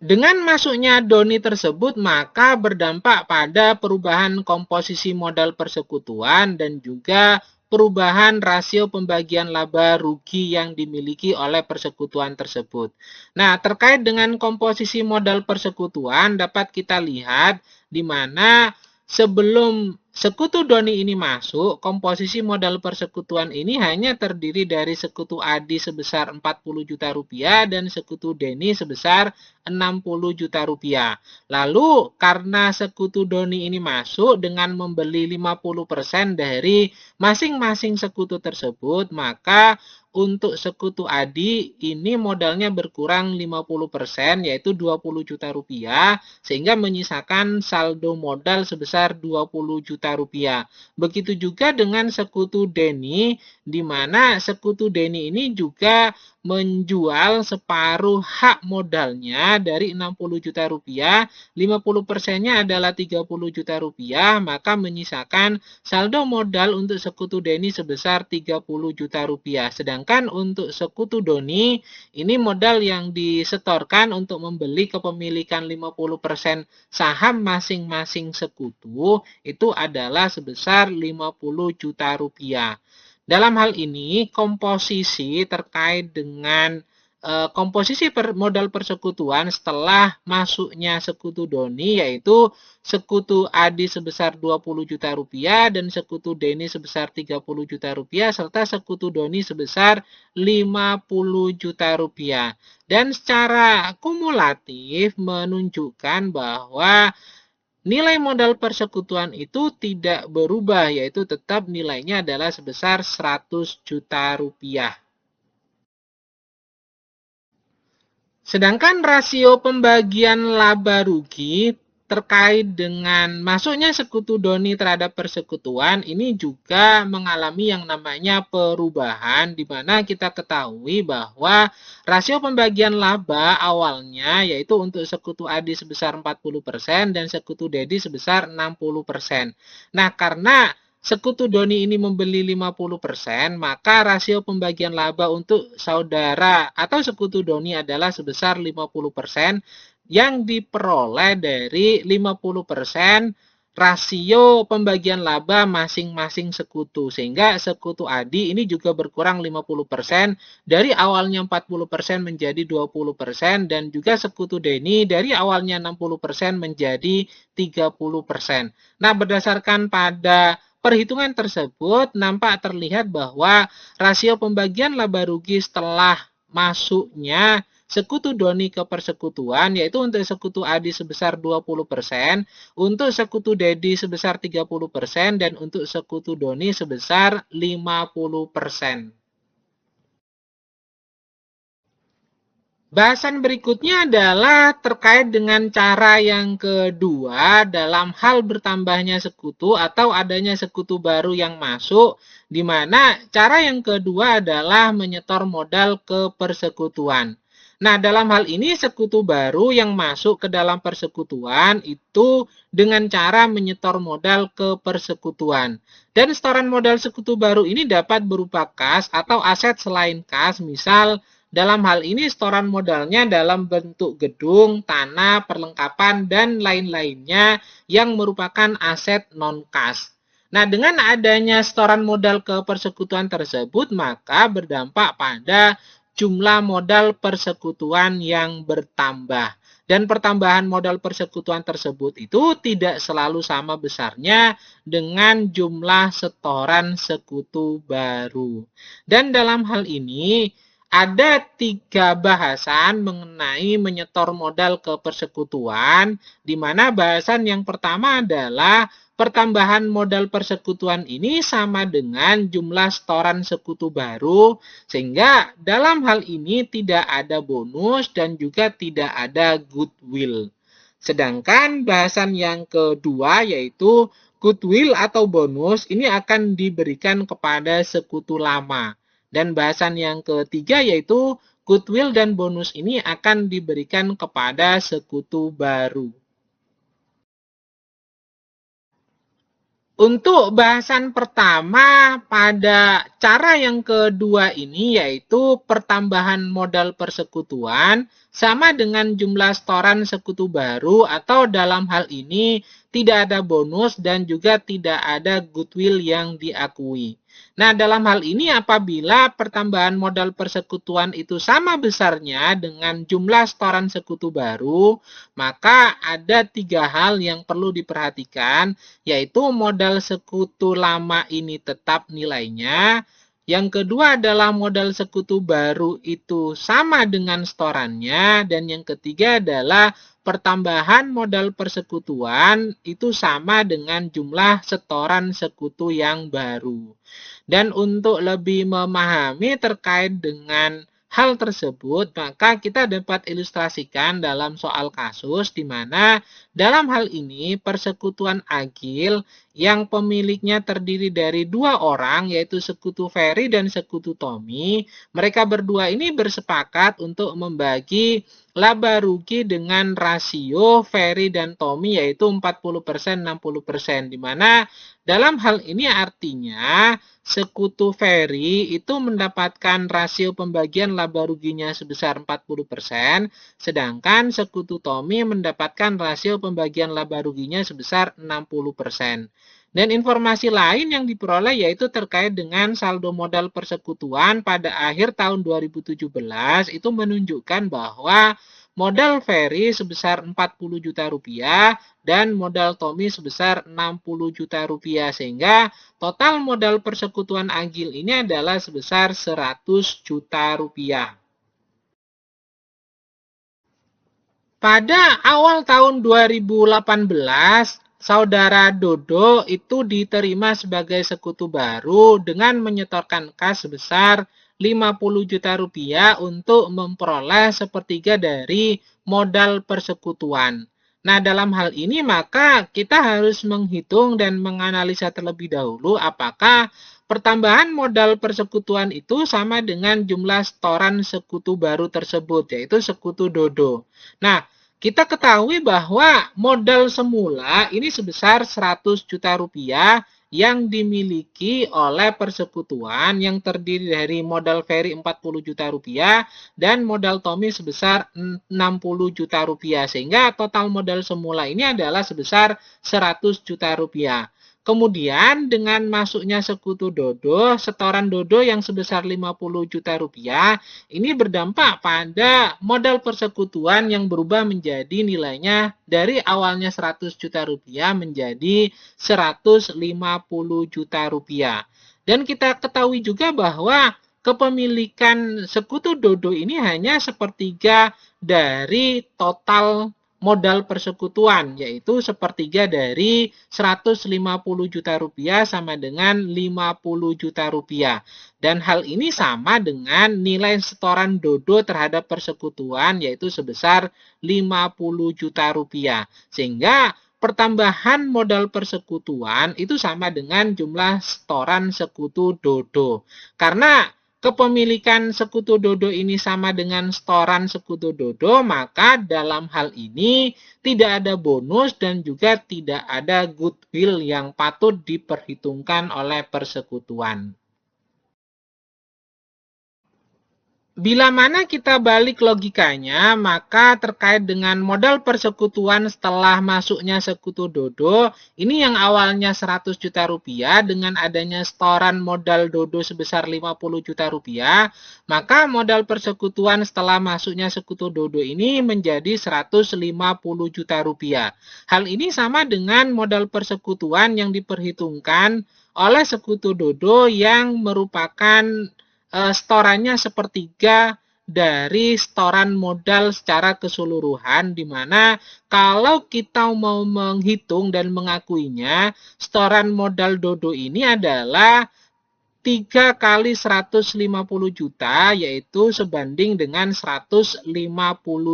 Dengan masuknya doni tersebut, maka berdampak pada perubahan komposisi modal persekutuan dan juga perubahan rasio pembagian laba rugi yang dimiliki oleh persekutuan tersebut. Nah, terkait dengan komposisi modal persekutuan, dapat kita lihat di mana sebelum sekutu doni ini masuk, komposisi modal persekutuan ini hanya terdiri dari sekutu Adi sebesar 40 juta rupiah dan sekutu Deni sebesar 60 juta rupiah. Lalu karena sekutu doni ini masuk dengan membeli 50% dari masing-masing sekutu tersebut, maka untuk sekutu Adi ini modalnya berkurang 50% yaitu 20 juta rupiah sehingga menyisakan saldo modal sebesar 20 juta rupiah. Begitu juga dengan sekutu Deni di mana sekutu Deni ini juga menjual separuh hak modalnya dari 60 juta rupiah, 50%-nya adalah 30 juta rupiah, maka menyisakan saldo modal untuk sekutu Deni sebesar 30 juta rupiah. Sedangkan untuk sekutu Doni, ini modal yang disetorkan untuk membeli kepemilikan 50% saham masing-masing sekutu, itu adalah sebesar 50 juta rupiah. Dalam hal ini, komposisi terkait dengan komposisi modal persekutuan setelah masuknya sekutu Doni, yaitu sekutu Adi sebesar 20 juta rupiah dan sekutu Deni sebesar 30 juta rupiah serta sekutu Doni sebesar 50 juta rupiah. Dan secara kumulatif menunjukkan bahwa nilai modal persekutuan itu tidak berubah, yaitu tetap nilainya adalah sebesar 100 juta rupiah. Sedangkan rasio pembagian laba rugi terkait dengan masuknya sekutu Doni terhadap persekutuan ini juga mengalami yang namanya perubahan, di mana kita ketahui bahwa rasio pembagian laba awalnya yaitu untuk sekutu Adi sebesar 40% dan sekutu Dedi sebesar 60%. Nah, karena sekutu Doni ini membeli 50%, maka rasio pembagian laba untuk saudara atau sekutu Doni adalah sebesar 50% yang diperoleh dari 50% rasio pembagian laba masing-masing sekutu. Sehingga sekutu Adi ini juga berkurang 50% dari awalnya 40% menjadi 20% dan juga sekutu Deni dari awalnya 60% menjadi 30%. Nah, berdasarkan pada perhitungan tersebut nampak terlihat bahwa rasio pembagian laba rugi setelah masuknya sekutu Doni ke persekutuan, yaitu untuk sekutu Adi sebesar 20%, untuk sekutu Dedi sebesar 30%, dan untuk sekutu Doni sebesar 50%. Bahasan berikutnya adalah terkait dengan cara yang kedua dalam hal bertambahnya sekutu atau adanya sekutu baru yang masuk, di mana cara yang kedua adalah menyetor modal ke persekutuan. Nah, dalam hal ini sekutu baru yang masuk ke dalam persekutuan itu dengan cara menyetor modal ke persekutuan. Dan setoran modal sekutu baru ini dapat berupa kas atau aset selain kas, misal dalam hal ini setoran modalnya dalam bentuk gedung, tanah, perlengkapan, dan lain-lainnya yang merupakan aset non-kas. Nah, dengan adanya setoran modal ke persekutuan tersebut, maka berdampak pada jumlah modal persekutuan yang bertambah. Dan pertambahan modal persekutuan tersebut itu tidak selalu sama besarnya dengan jumlah setoran sekutu baru. Dan dalam hal ini, ada 3 bahasan mengenai menyetor modal ke persekutuan, di mana bahasan yang pertama adalah pertambahan modal persekutuan ini sama dengan jumlah setoran sekutu baru, sehingga dalam hal ini tidak ada bonus dan juga tidak ada goodwill. Sedangkan bahasan yang kedua yaitu goodwill atau bonus ini akan diberikan kepada sekutu lama. Dan bahasan yang ketiga yaitu goodwill dan bonus ini akan diberikan kepada sekutu baru. Untuk bahasan pertama pada cara yang kedua ini yaitu pertambahan modal persekutuan, sama dengan jumlah setoran sekutu baru, atau dalam hal ini tidak ada bonus dan juga tidak ada goodwill yang diakui. Nah, dalam hal ini apabila pertambahan modal persekutuan itu sama besarnya dengan jumlah setoran sekutu baru, maka ada 3 hal yang perlu diperhatikan, yaitu modal sekutu lama ini tetap nilainya. Yang kedua adalah modal sekutu baru itu sama dengan setorannya. Dan yang ketiga adalah pertambahan modal persekutuan itu sama dengan jumlah setoran sekutu yang baru. Dan untuk lebih memahami terkait dengan hal tersebut, maka kita dapat ilustrasikan dalam soal kasus di mana dalam hal ini persekutuan agil yang pemiliknya terdiri dari 2 orang, yaitu sekutu Ferry dan sekutu Tommy. Mereka berdua ini bersepakat untuk membagi laba rugi dengan rasio Ferry dan Tommy, yaitu 40% 60%, di mana dalam hal ini artinya sekutu Ferry itu mendapatkan rasio pembagian laba ruginya sebesar 40%, sedangkan sekutu Tommy mendapatkan rasio pembagian laba ruginya sebesar 60%. Dan informasi lain yang diperoleh yaitu terkait dengan saldo modal persekutuan pada akhir tahun 2017 itu menunjukkan bahwa modal Ferry sebesar 40 juta rupiah dan modal Tommy sebesar 60 juta rupiah, sehingga total modal persekutuan agil ini adalah sebesar 100 juta rupiah. Pada awal tahun 2018, Saudara Dodo itu diterima sebagai sekutu baru dengan menyetorkan kas sebesar 50 juta rupiah untuk memperoleh sepertiga dari modal persekutuan. Nah, dalam hal ini maka kita harus menghitung dan menganalisa terlebih dahulu apakah pertambahan modal persekutuan itu sama dengan jumlah setoran sekutu baru tersebut, yaitu sekutu Dodo. Nah, kita ketahui bahwa modal semula ini sebesar 100 juta rupiah yang dimiliki oleh persekutuan yang terdiri dari modal Ferry 40 juta rupiah dan modal Tommy sebesar 60 juta rupiah, sehingga total modal semula ini adalah sebesar 100 juta rupiah. Kemudian dengan masuknya sekutu Dodo, setoran Dodo yang sebesar 50 juta rupiah, ini berdampak pada modal persekutuan yang berubah menjadi nilainya dari awalnya 100 juta rupiah menjadi 150 juta rupiah. Dan kita ketahui juga bahwa kepemilikan sekutu Dodo ini hanya sepertiga dari total modal persekutuan, yaitu sepertiga dari 150 juta rupiah sama dengan 50 juta rupiah. Dan hal ini sama dengan nilai setoran Dodo terhadap persekutuan, yaitu sebesar 50 juta rupiah. Sehingga pertambahan modal persekutuan itu sama dengan jumlah setoran sekutu Dodo. Karena kepemilikan sekutu Dodo ini sama dengan setoran sekutu Dodo, maka dalam hal ini tidak ada bonus dan juga tidak ada goodwill yang patut diperhitungkan oleh persekutuan. Bila mana kita balik logikanya, maka terkait dengan modal persekutuan setelah masuknya sekutu Dodo, ini yang awalnya 100 juta rupiah dengan adanya setoran modal Dodo sebesar 50 juta rupiah, maka modal persekutuan setelah masuknya sekutu Dodo ini menjadi 150 juta rupiah. Hal ini sama dengan modal persekutuan yang diperhitungkan oleh sekutu Dodo yang merupakan setorannya sepertiga dari setoran modal secara keseluruhan, di mana kalau kita mau menghitung dan mengakuinya, setoran modal Dodo ini adalah 3 kali 150 juta, yaitu sebanding dengan 150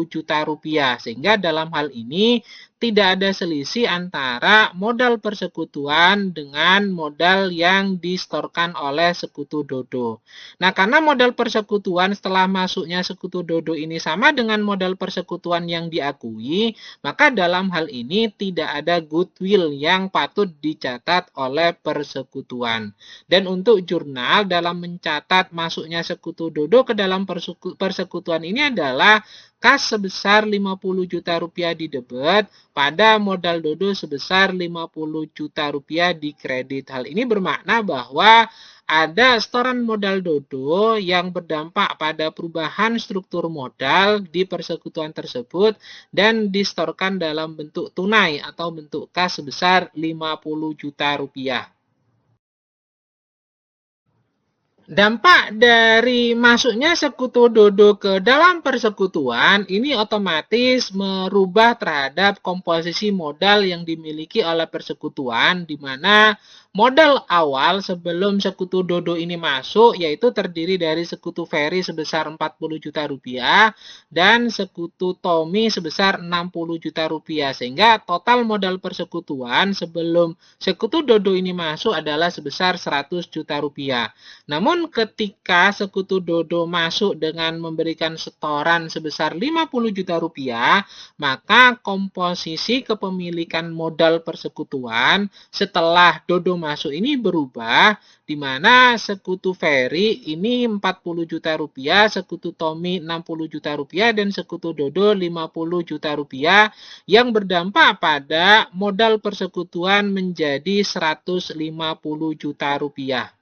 juta rupiah. Sehingga dalam hal ini tidak ada selisih antara modal persekutuan dengan modal yang disetorkan oleh sekutu Dodo. Nah, karena modal persekutuan setelah masuknya sekutu Dodo ini sama dengan modal persekutuan yang diakui, maka dalam hal ini tidak ada goodwill yang patut dicatat oleh persekutuan. Dan untuk jurnal dalam mencatat masuknya sekutu Dodo ke dalam persekutuan ini adalah kas sebesar 50 juta rupiah di debit, pada modal Dodo sebesar 50 juta rupiah di kredit. Hal ini bermakna bahwa ada setoran modal Dodo yang berdampak pada perubahan struktur modal di persekutuan tersebut dan disetorkan dalam bentuk tunai atau bentuk kas sebesar 50 juta rupiah. Dampak dari masuknya sekutu Dodo ke dalam persekutuan ini otomatis merubah terhadap komposisi modal yang dimiliki oleh persekutuan, di mana modal awal sebelum sekutu Dodo ini masuk yaitu terdiri dari sekutu Ferry sebesar 40 juta rupiah dan sekutu Tommy sebesar 60 juta rupiah, sehingga total modal persekutuan sebelum sekutu Dodo ini masuk adalah sebesar 100 juta rupiah. Namun ketika sekutu Dodo masuk dengan memberikan setoran sebesar 50 juta rupiah, maka komposisi kepemilikan modal persekutuan setelah Dodo masuk ini berubah, di mana sekutu Ferry ini 40 juta rupiah, sekutu Tommy 60 juta rupiah, dan sekutu Dodo 50 juta rupiah yang berdampak pada modal persekutuan menjadi 150 juta rupiah.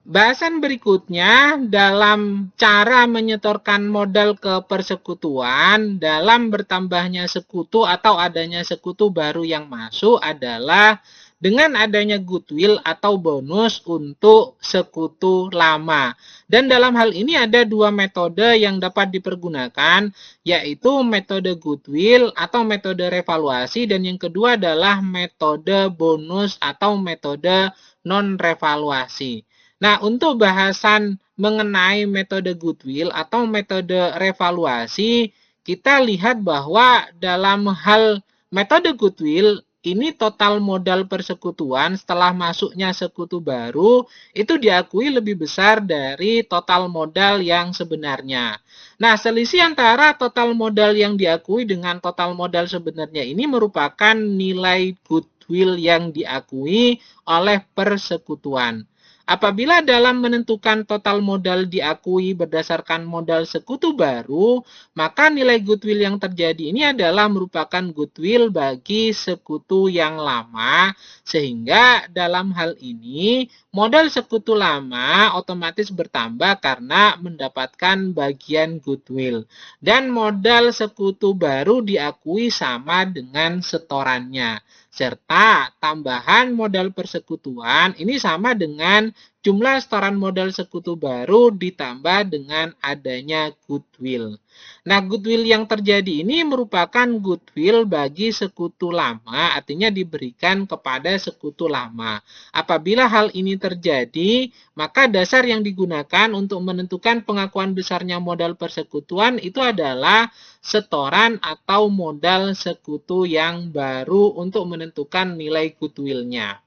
Bahasan berikutnya dalam cara menyetorkan modal ke persekutuan dalam bertambahnya sekutu atau adanya sekutu baru yang masuk adalah dengan adanya goodwill atau bonus untuk sekutu lama. Dan dalam hal ini ada dua metode yang dapat dipergunakan, yaitu metode goodwill atau metode revaluasi, dan yang kedua adalah metode bonus atau metode non-revaluasi. Nah, untuk bahasan mengenai metode goodwill atau metode revaluasi, kita lihat bahwa dalam hal metode goodwill, ini total modal persekutuan setelah masuknya sekutu baru itu diakui lebih besar dari total modal yang sebenarnya. Nah, selisih antara total modal yang diakui dengan total modal sebenarnya ini merupakan nilai goodwill yang diakui oleh persekutuan. Apabila dalam menentukan total modal diakui berdasarkan modal sekutu baru, maka nilai goodwill yang terjadi ini adalah merupakan goodwill bagi sekutu yang lama, sehingga dalam hal ini modal sekutu lama otomatis bertambah karena mendapatkan bagian goodwill. Dan modal sekutu baru diakui sama dengan setorannya. Serta tambahan modal persekutuan ini sama dengan jumlah setoran modal sekutu baru ditambah dengan adanya goodwill. Nah, goodwill yang terjadi ini merupakan goodwill bagi sekutu lama, artinya diberikan kepada sekutu lama. Apabila hal ini terjadi, maka dasar yang digunakan untuk menentukan pengakuan besarnya modal persekutuan itu adalah setoran atau modal sekutu yang baru untuk menentukan nilai goodwill-nya.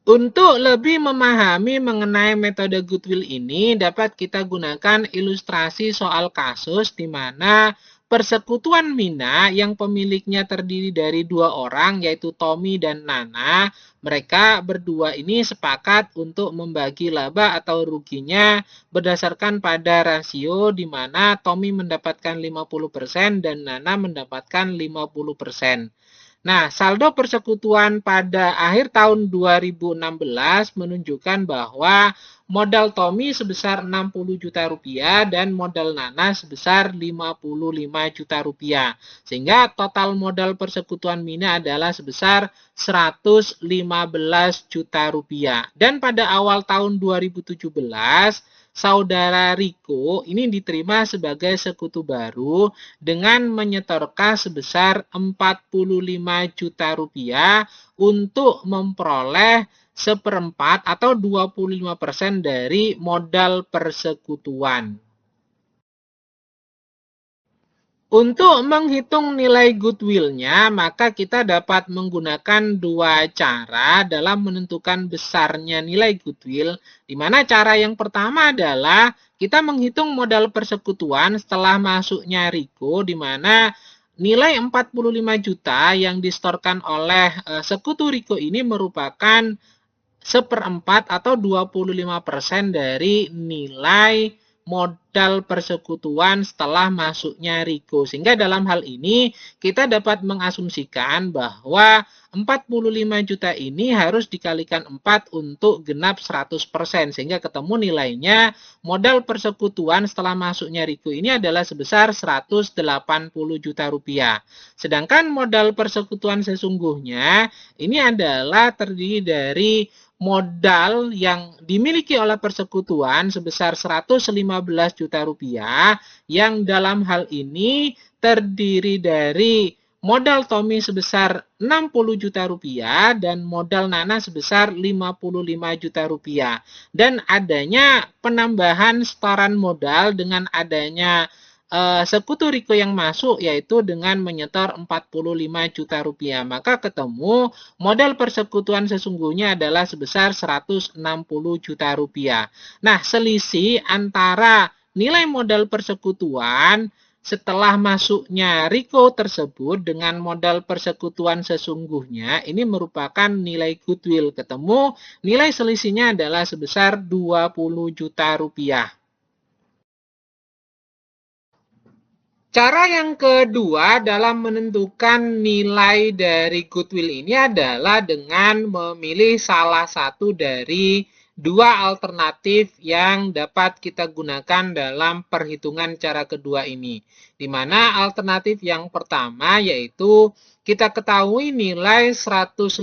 Untuk lebih memahami mengenai metode goodwill ini, dapat kita gunakan ilustrasi soal kasus di mana persekutuan Mina yang pemiliknya terdiri dari dua orang, yaitu Tommy dan Nana. Mereka berdua ini sepakat untuk membagi laba atau ruginya berdasarkan pada rasio di mana Tommy mendapatkan 50% dan Nana mendapatkan 50%. Nah, saldo persekutuan pada akhir tahun 2016 menunjukkan bahwa modal Tommy sebesar 60 juta rupiah dan modal Nana sebesar 55 juta rupiah. Sehingga total modal persekutuan Mina adalah sebesar 115 juta rupiah. Dan pada awal tahun 2017, saudara Riko ini diterima sebagai sekutu baru dengan menyetorkan sebesar 45 juta rupiah untuk memperoleh seperempat atau 25% dari modal persekutuan. Untuk menghitung nilai goodwill-nya, maka kita dapat menggunakan dua cara dalam menentukan besarnya nilai goodwill, di mana cara yang pertama adalah kita menghitung modal persekutuan setelah masuknya Riko, di mana nilai 45 juta yang disetorkan oleh sekutu Riko ini merupakan 1/4 atau 25% dari nilai modal persekutuan setelah masuknya Riko. Sehingga dalam hal ini kita dapat mengasumsikan bahwa 45 juta ini harus dikalikan 4 untuk genap 100%. Sehingga ketemu nilainya modal persekutuan setelah masuknya Riko ini adalah sebesar 180 juta rupiah. Sedangkan modal persekutuan sesungguhnya ini adalah terdiri dari modal yang dimiliki oleh persekutuan sebesar 115 juta rupiah yang dalam hal ini terdiri dari modal Tommy sebesar 60 juta rupiah dan modal Nana sebesar 55 juta rupiah. Dan adanya penambahan setoran modal dengan adanya sekutu Riko yang masuk yaitu dengan menyetor 45 juta rupiah. Maka ketemu modal persekutuan sesungguhnya adalah sebesar 160 juta rupiah. Nah, selisih antara nilai modal persekutuan setelah masuknya Riko tersebut dengan modal persekutuan sesungguhnya ini merupakan nilai goodwill. Ketemu nilai selisihnya adalah sebesar 20 juta rupiah. Cara yang kedua dalam menentukan nilai dari goodwill ini adalah dengan memilih salah satu dari dua alternatif yang dapat kita gunakan dalam perhitungan cara kedua ini. Di mana alternatif yang pertama yaitu kita ketahui nilai 115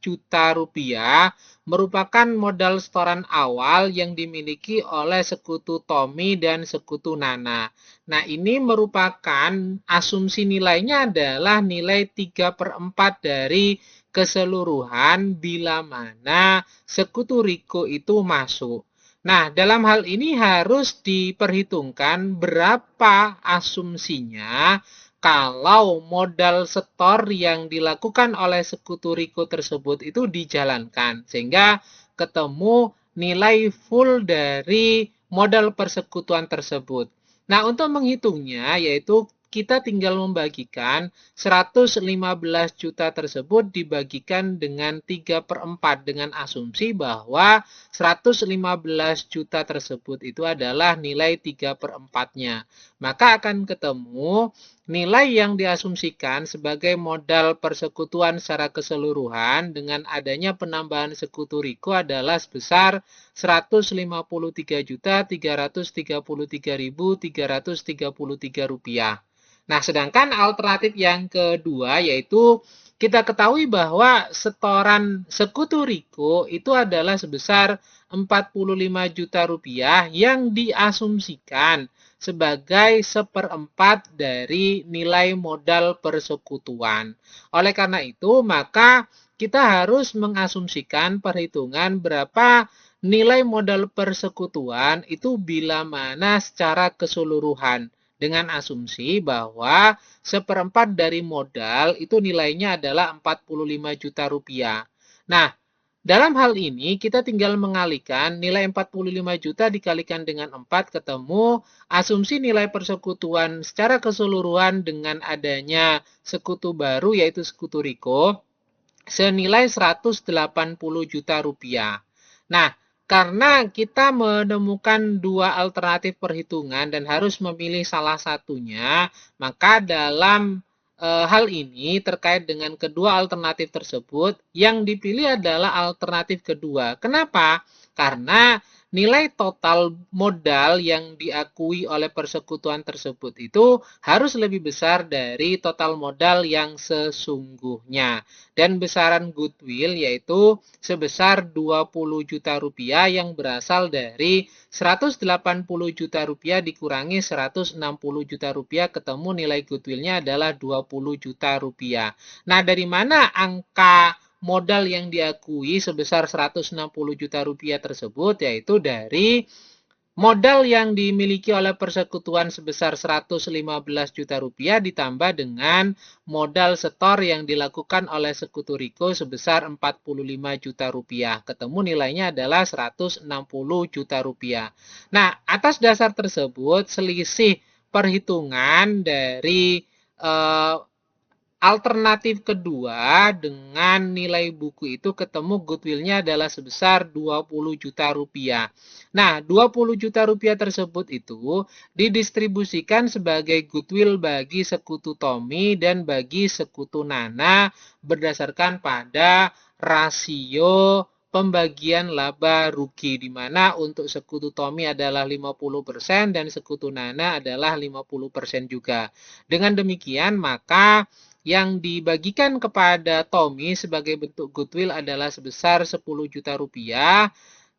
juta rupiah merupakan modal setoran awal yang dimiliki oleh sekutu Tommy dan sekutu Nana. Nah, ini merupakan asumsi nilainya adalah nilai 3/4 dari keseluruhan bila mana sekutu Riko itu masuk. Nah, dalam hal ini harus diperhitungkan berapa asumsinya kalau modal setor yang dilakukan oleh sekutu Riko tersebut itu dijalankan. Sehingga ketemu nilai full dari modal persekutuan tersebut. Nah, untuk menghitungnya yaitu kita tinggal membagikan 115 juta tersebut dibagikan dengan 3/4 dengan asumsi bahwa 115 juta tersebut itu adalah nilai 3/4-nya. Maka akan ketemu nilai yang diasumsikan sebagai modal persekutuan secara keseluruhan dengan adanya penambahan sekutu Riko adalah sebesar 153.333.333 rupiah. Nah, sedangkan alternatif yang kedua yaitu kita ketahui bahwa setoran sekutu Riko itu adalah sebesar 45 juta rupiah yang diasumsikan sebagai 1/4 dari nilai modal persekutuan. Oleh karena itu, maka kita harus mengasumsikan perhitungan berapa nilai modal persekutuan itu bila mana secara keseluruhan. Dengan asumsi bahwa 1/4 dari modal itu nilainya adalah 45 juta rupiah. Nah, dalam hal ini kita tinggal mengalihkan nilai 45 juta dikalikan dengan 4 ketemu asumsi nilai persekutuan secara keseluruhan dengan adanya sekutu baru yaitu sekutu Riko senilai 180 juta rupiah. Nah, karena kita menemukan dua alternatif perhitungan dan harus memilih salah satunya, maka dalam hal ini terkait dengan kedua alternatif tersebut, yang dipilih adalah alternatif kedua. Kenapa? Karena nilai total modal yang diakui oleh persekutuan tersebut itu harus lebih besar dari total modal yang sesungguhnya. Dan besaran goodwill yaitu sebesar 20 juta rupiah yang berasal dari 180 juta rupiah dikurangi 160 juta rupiah ketemu nilai goodwillnya adalah 20 juta rupiah. Nah, dari mana angka modal yang diakui sebesar 160 juta rupiah tersebut yaitu dari modal yang dimiliki oleh persekutuan sebesar 115 juta rupiah ditambah dengan modal setor yang dilakukan oleh sekutu Riko sebesar 45 juta rupiah. Ketemu nilainya adalah 160 juta rupiah. Nah, atas dasar tersebut selisih perhitungan dari alternatif kedua dengan nilai buku itu ketemu goodwill-nya adalah sebesar 20 juta rupiah. Nah, 20 juta rupiah tersebut itu didistribusikan sebagai goodwill bagi sekutu Tommy dan bagi sekutu Nana berdasarkan pada rasio pembagian laba rugi, di mana untuk sekutu Tommy adalah 50% dan sekutu Nana adalah 50% juga. Dengan demikian, maka yang dibagikan kepada Tommy sebagai bentuk goodwill adalah sebesar 10 juta rupiah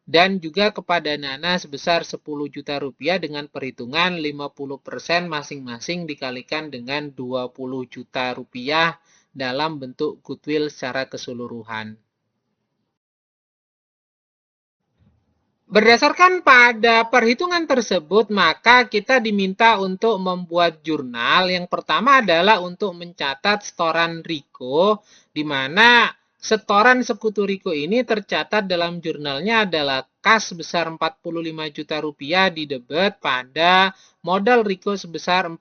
dan juga kepada Nana sebesar 10 juta rupiah dengan perhitungan 50% masing-masing dikalikan dengan 20 juta rupiah dalam bentuk goodwill secara keseluruhan. Berdasarkan pada perhitungan tersebut, maka kita diminta untuk membuat jurnal. Yang pertama adalah untuk mencatat setoran Riko, di mana setoran sekutu Riko ini tercatat dalam jurnalnya adalah kas sebesar 45 juta rupiah di debit pada modal Riko sebesar 45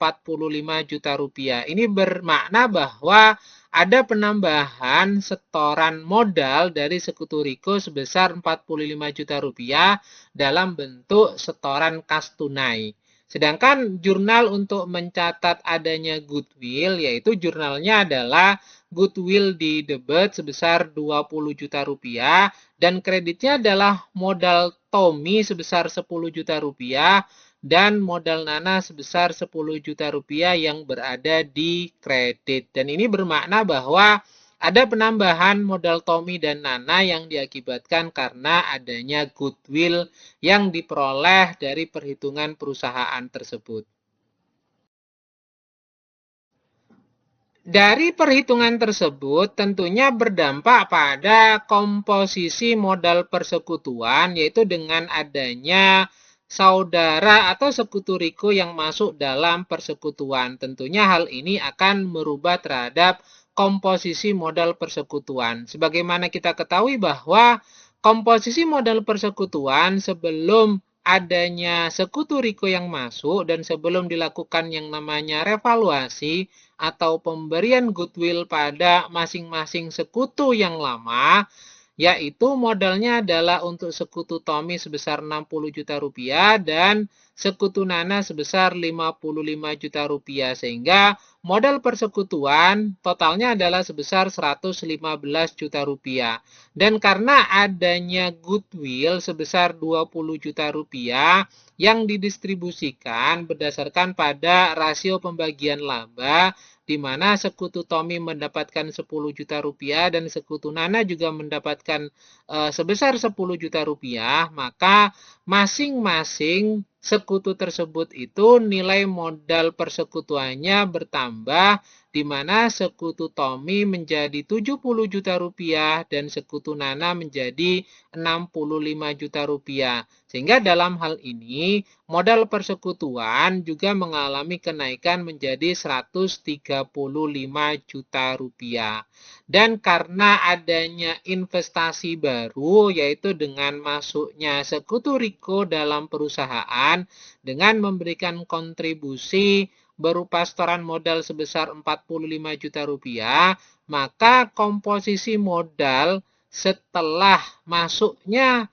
juta rupiah. Ini bermakna bahwa ada penambahan setoran modal dari sekutu Riko sebesar 45 juta rupiah dalam bentuk setoran kas tunai. Sedangkan jurnal untuk mencatat adanya goodwill, yaitu jurnalnya adalah goodwill di debit sebesar 20 juta rupiah dan kreditnya adalah modal Tommy sebesar 10 juta rupiah dan modal Nana sebesar 10 juta rupiah yang berada di kredit. Dan ini bermakna bahwa ada penambahan modal Tommy dan Nana yang diakibatkan karena adanya goodwill yang diperoleh dari perhitungan perusahaan tersebut. Dari perhitungan tersebut tentunya berdampak pada komposisi modal persekutuan, yaitu dengan adanya saudara atau sekutu Riko yang masuk dalam persekutuan. Tentunya hal ini akan merubah terhadap komposisi modal persekutuan. Sebagaimana kita ketahui bahwa komposisi modal persekutuan sebelum adanya sekutu Riko yang masuk dan sebelum dilakukan yang namanya revaluasi atau pemberian goodwill pada masing-masing sekutu yang lama, yaitu modalnya adalah untuk sekutu Tommy sebesar 60 juta rupiah dan sekutu Nana sebesar 55 juta rupiah, sehingga modal persekutuan totalnya adalah sebesar 115 juta rupiah. Dan karena adanya goodwill sebesar 20 juta rupiah yang didistribusikan berdasarkan pada rasio pembagian laba, di mana sekutu Tommy mendapatkan 10 juta rupiah dan sekutu Nana juga mendapatkan sebesar 10 juta rupiah, maka masing-masing sekutu tersebut itu nilai modal persekutuannya bertambah, di mana sekutu Tommy menjadi 70 juta rupiah dan sekutu Nana menjadi 65 juta rupiah. Sehingga dalam hal ini modal persekutuan juga mengalami kenaikan menjadi 135 juta rupiah. Dan karena adanya investasi baru, yaitu dengan masuknya sekutu Riko dalam perusahaan dengan memberikan kontribusi berupa setoran modal sebesar 45 juta rupiah, maka komposisi modal setelah masuknya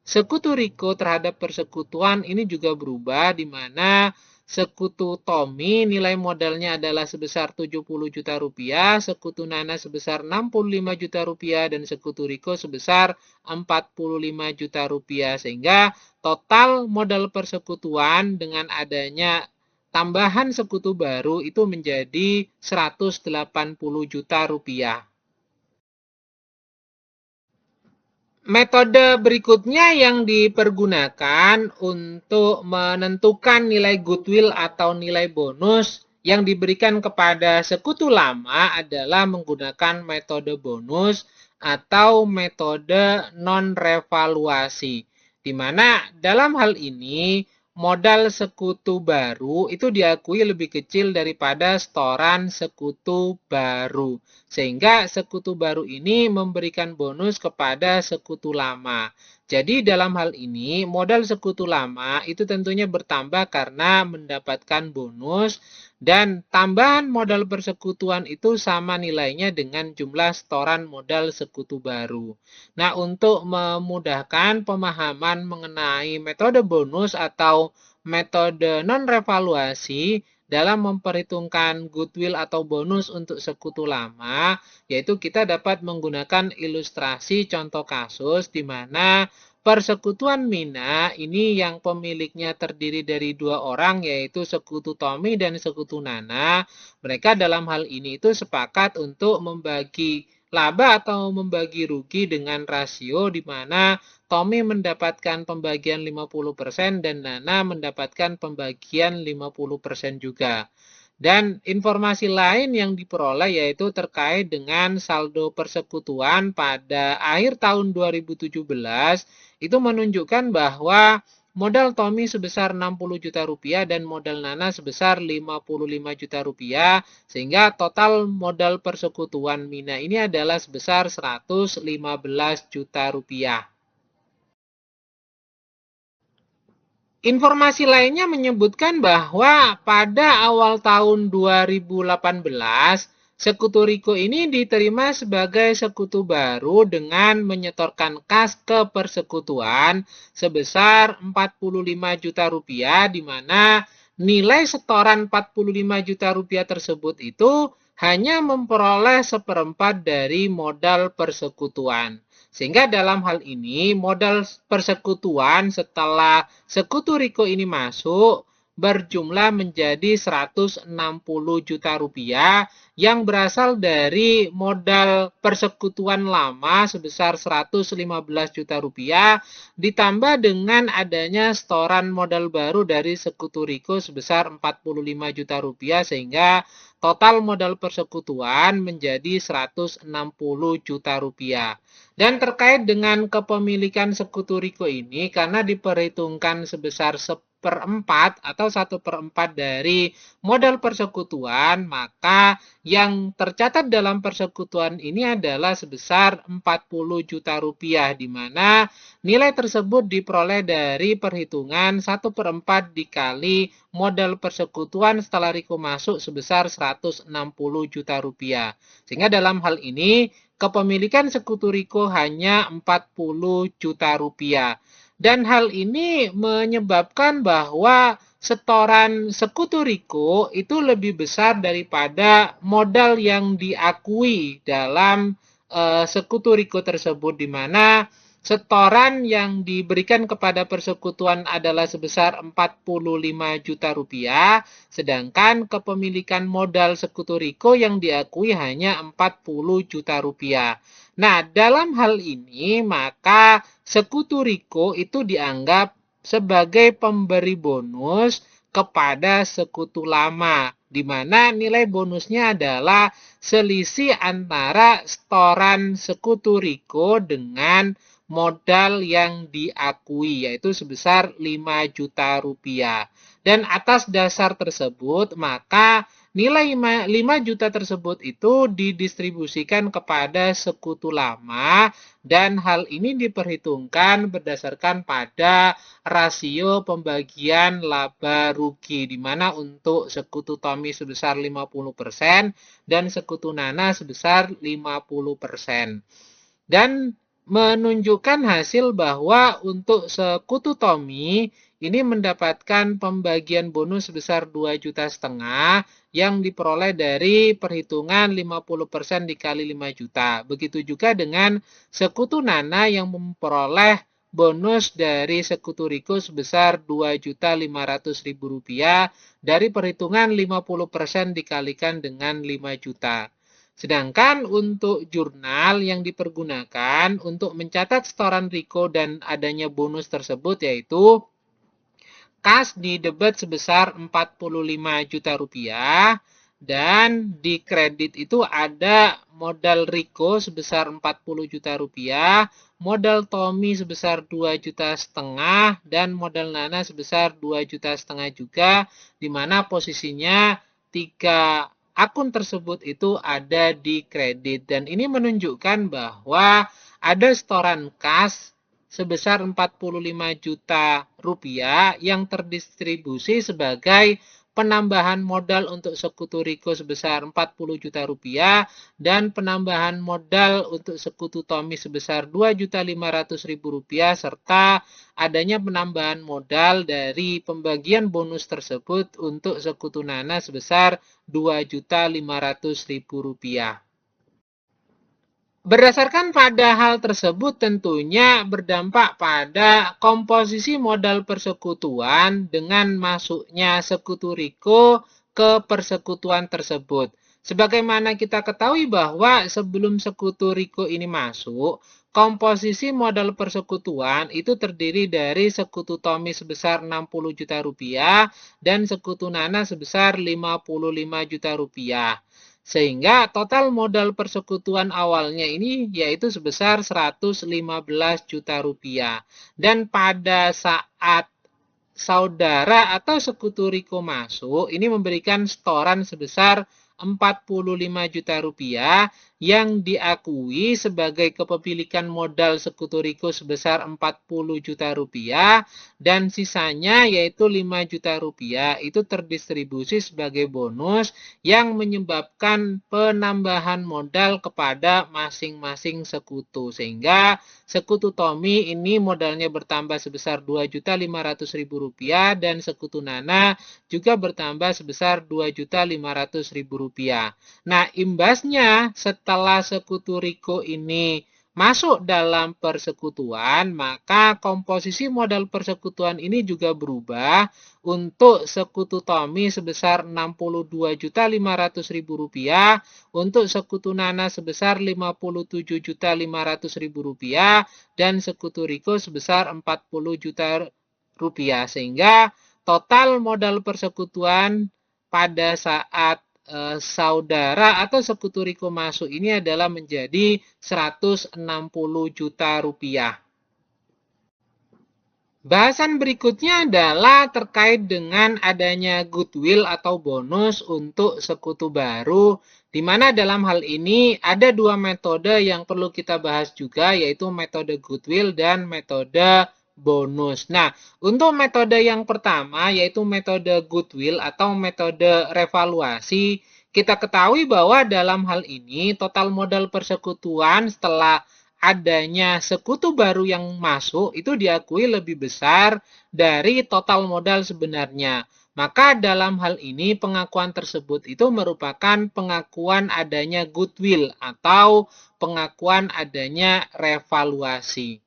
sekutu Riko terhadap persekutuan ini juga berubah, di mana sekutu Tommy nilai modalnya adalah sebesar 70 juta rupiah, sekutu Nana sebesar 65 juta rupiah, dan sekutu Riko sebesar 45 juta rupiah. Sehingga total modal persekutuan dengan adanya tambahan sekutu baru itu menjadi 180 juta rupiah. Metode berikutnya yang dipergunakan untuk menentukan nilai goodwill atau nilai bonus yang diberikan kepada sekutu lama adalah menggunakan metode bonus atau metode non-revaluasi. Di mana dalam hal ini modal sekutu baru itu diakui lebih kecil daripada setoran sekutu baru. Sehingga sekutu baru ini memberikan bonus kepada sekutu lama. Jadi dalam hal ini modal sekutu lama itu tentunya bertambah karena mendapatkan bonus dan tambahan modal persekutuan itu sama nilainya dengan jumlah setoran modal sekutu baru. Nah, untuk memudahkan pemahaman mengenai metode bonus atau metode non-revaluasi dalam memperhitungkan goodwill atau bonus untuk sekutu lama, yaitu kita dapat menggunakan ilustrasi contoh kasus di mana persekutuan Mina ini yang pemiliknya terdiri dari dua orang yaitu sekutu Tommy dan sekutu Nana. Mereka dalam hal ini itu sepakat untuk membagi laba atau membagi rugi dengan rasio di mana Tommy mendapatkan pembagian 50% dan Nana mendapatkan pembagian 50% juga. Dan informasi lain yang diperoleh yaitu terkait dengan saldo persekutuan pada akhir tahun 2017 itu menunjukkan bahwa modal Tommy sebesar 60 juta rupiah dan modal Nana sebesar 55 juta rupiah sehingga total modal persekutuan Mina ini adalah sebesar 115 juta rupiah. Informasi lainnya menyebutkan bahwa pada awal tahun 2018, Sekutu Riko ini diterima sebagai sekutu baru dengan menyetorkan kas ke persekutuan sebesar 45 juta rupiah, di mana nilai setoran 45 juta rupiah tersebut itu hanya memperoleh seperempat dari modal persekutuan. Sehingga dalam hal ini modal persekutuan setelah sekutu Riko ini masuk berjumlah menjadi 160 juta rupiah yang berasal dari modal persekutuan lama sebesar 115 juta rupiah ditambah dengan adanya setoran modal baru dari sekutu Riko sebesar 45 juta rupiah sehingga total modal persekutuan menjadi 160 juta rupiah. Dan terkait dengan kepemilikan sekutu Riko ini, karena diperhitungkan sebesar seperempat atau 1/4 dari modal persekutuan, maka yang tercatat dalam persekutuan ini adalah sebesar 40 juta rupiah, di mana nilai tersebut diperoleh dari perhitungan 1/4 dikali modal persekutuan setelah Riko masuk sebesar 160 juta rupiah. Sehingga dalam hal ini, kepemilikan sekutu Riko hanya 40 juta rupiah. Dan hal ini menyebabkan bahwa setoran sekutu Riko itu lebih besar daripada modal yang diakui dalam sekutu Riko tersebut, di mana setoran yang diberikan kepada persekutuan adalah sebesar 45 juta rupiah, sedangkan kepemilikan modal sekutu Riko yang diakui hanya 40 juta rupiah. Nah, dalam hal ini maka sekutu Riko itu dianggap sebagai pemberi bonus kepada sekutu lama, di mana nilai bonusnya adalah selisih antara setoran sekutu Riko dengan modal yang diakui, yaitu sebesar 5 juta rupiah. Dan atas dasar tersebut, maka nilai 5 juta tersebut itu didistribusikan kepada sekutu lama dan hal ini diperhitungkan berdasarkan pada rasio pembagian laba rugi, di mana untuk sekutu Tommy sebesar 50% dan sekutu Nana sebesar 50%. Dan menunjukkan hasil bahwa untuk sekutu Tommy ini mendapatkan pembagian bonus sebesar 2,5 juta yang diperoleh dari perhitungan 50% dikali 5 juta. Begitu juga dengan sekutu Nana yang memperoleh bonus dari sekutu Riko sebesar 2.500.000 rupiah dari perhitungan 50% dikalikan dengan 5 juta. Sedangkan untuk jurnal yang dipergunakan untuk mencatat setoran Riko dan adanya bonus tersebut yaitu kas di debit sebesar 45 juta rupiah dan di kredit itu ada modal Riko sebesar 40 juta rupiah, modal Tommy sebesar 2,5 juta dan modal Nana sebesar 2,5 juta juga, di mana posisinya 3 akun tersebut itu ada di kredit dan ini menunjukkan bahwa ada setoran kas sebesar 45 juta rupiah yang terdistribusi sebagai penambahan modal untuk Sekutu Riko sebesar 40 juta rupiah dan penambahan modal untuk Sekutu Tommy sebesar 2.500.000 rupiah serta adanya penambahan modal dari pembagian bonus tersebut untuk Sekutu Nana sebesar 2.500.000 rupiah. Berdasarkan pada hal tersebut tentunya berdampak pada komposisi modal persekutuan dengan masuknya Sekutu Riko ke persekutuan tersebut. Sebagaimana kita ketahui bahwa sebelum Sekutu Riko ini masuk, komposisi modal persekutuan itu terdiri dari Sekutu Tommy sebesar 60 juta rupiah dan Sekutu Nana sebesar 55 juta rupiah. Sehingga total modal persekutuan awalnya ini yaitu sebesar 115 juta rupiah. Dan pada saat saudara atau Sekutu Riko masuk, ini memberikan setoran sebesar 45 juta rupiah yang diakui sebagai kepemilikan modal Sekutu Riko sebesar 40 juta rupiah dan sisanya yaitu 5 juta rupiah itu terdistribusi sebagai bonus yang menyebabkan penambahan modal kepada masing-masing sekutu sehingga Sekutu Tommy ini modalnya bertambah sebesar 2.500.000 rupiah dan Sekutu Nana juga bertambah sebesar 2.500.000 rupiah. Nah, imbasnya setelah Sekutu Riko ini masuk dalam persekutuan, maka komposisi modal persekutuan ini juga berubah untuk Sekutu Tommy sebesar 62.500.000 rupiah, untuk Sekutu Nana sebesar 57.500.000 rupiah, dan Sekutu Riko sebesar 40 juta rupiah. Sehingga total modal persekutuan pada saat saudara atau Sekutu Riko masuk ini adalah menjadi 160 juta rupiah. Bahasan berikutnya adalah terkait dengan adanya goodwill atau bonus untuk sekutu baru, di mana dalam hal ini ada dua metode yang perlu kita bahas juga, yaitu metode goodwill dan metode bonus. Nah, untuk metode yang pertama yaitu metode goodwill atau metode revaluasi, kita ketahui bahwa dalam hal ini total modal persekutuan setelah adanya sekutu baru yang masuk itu diakui lebih besar dari total modal sebenarnya. Maka dalam hal ini pengakuan tersebut itu merupakan pengakuan adanya goodwill atau pengakuan adanya revaluasi.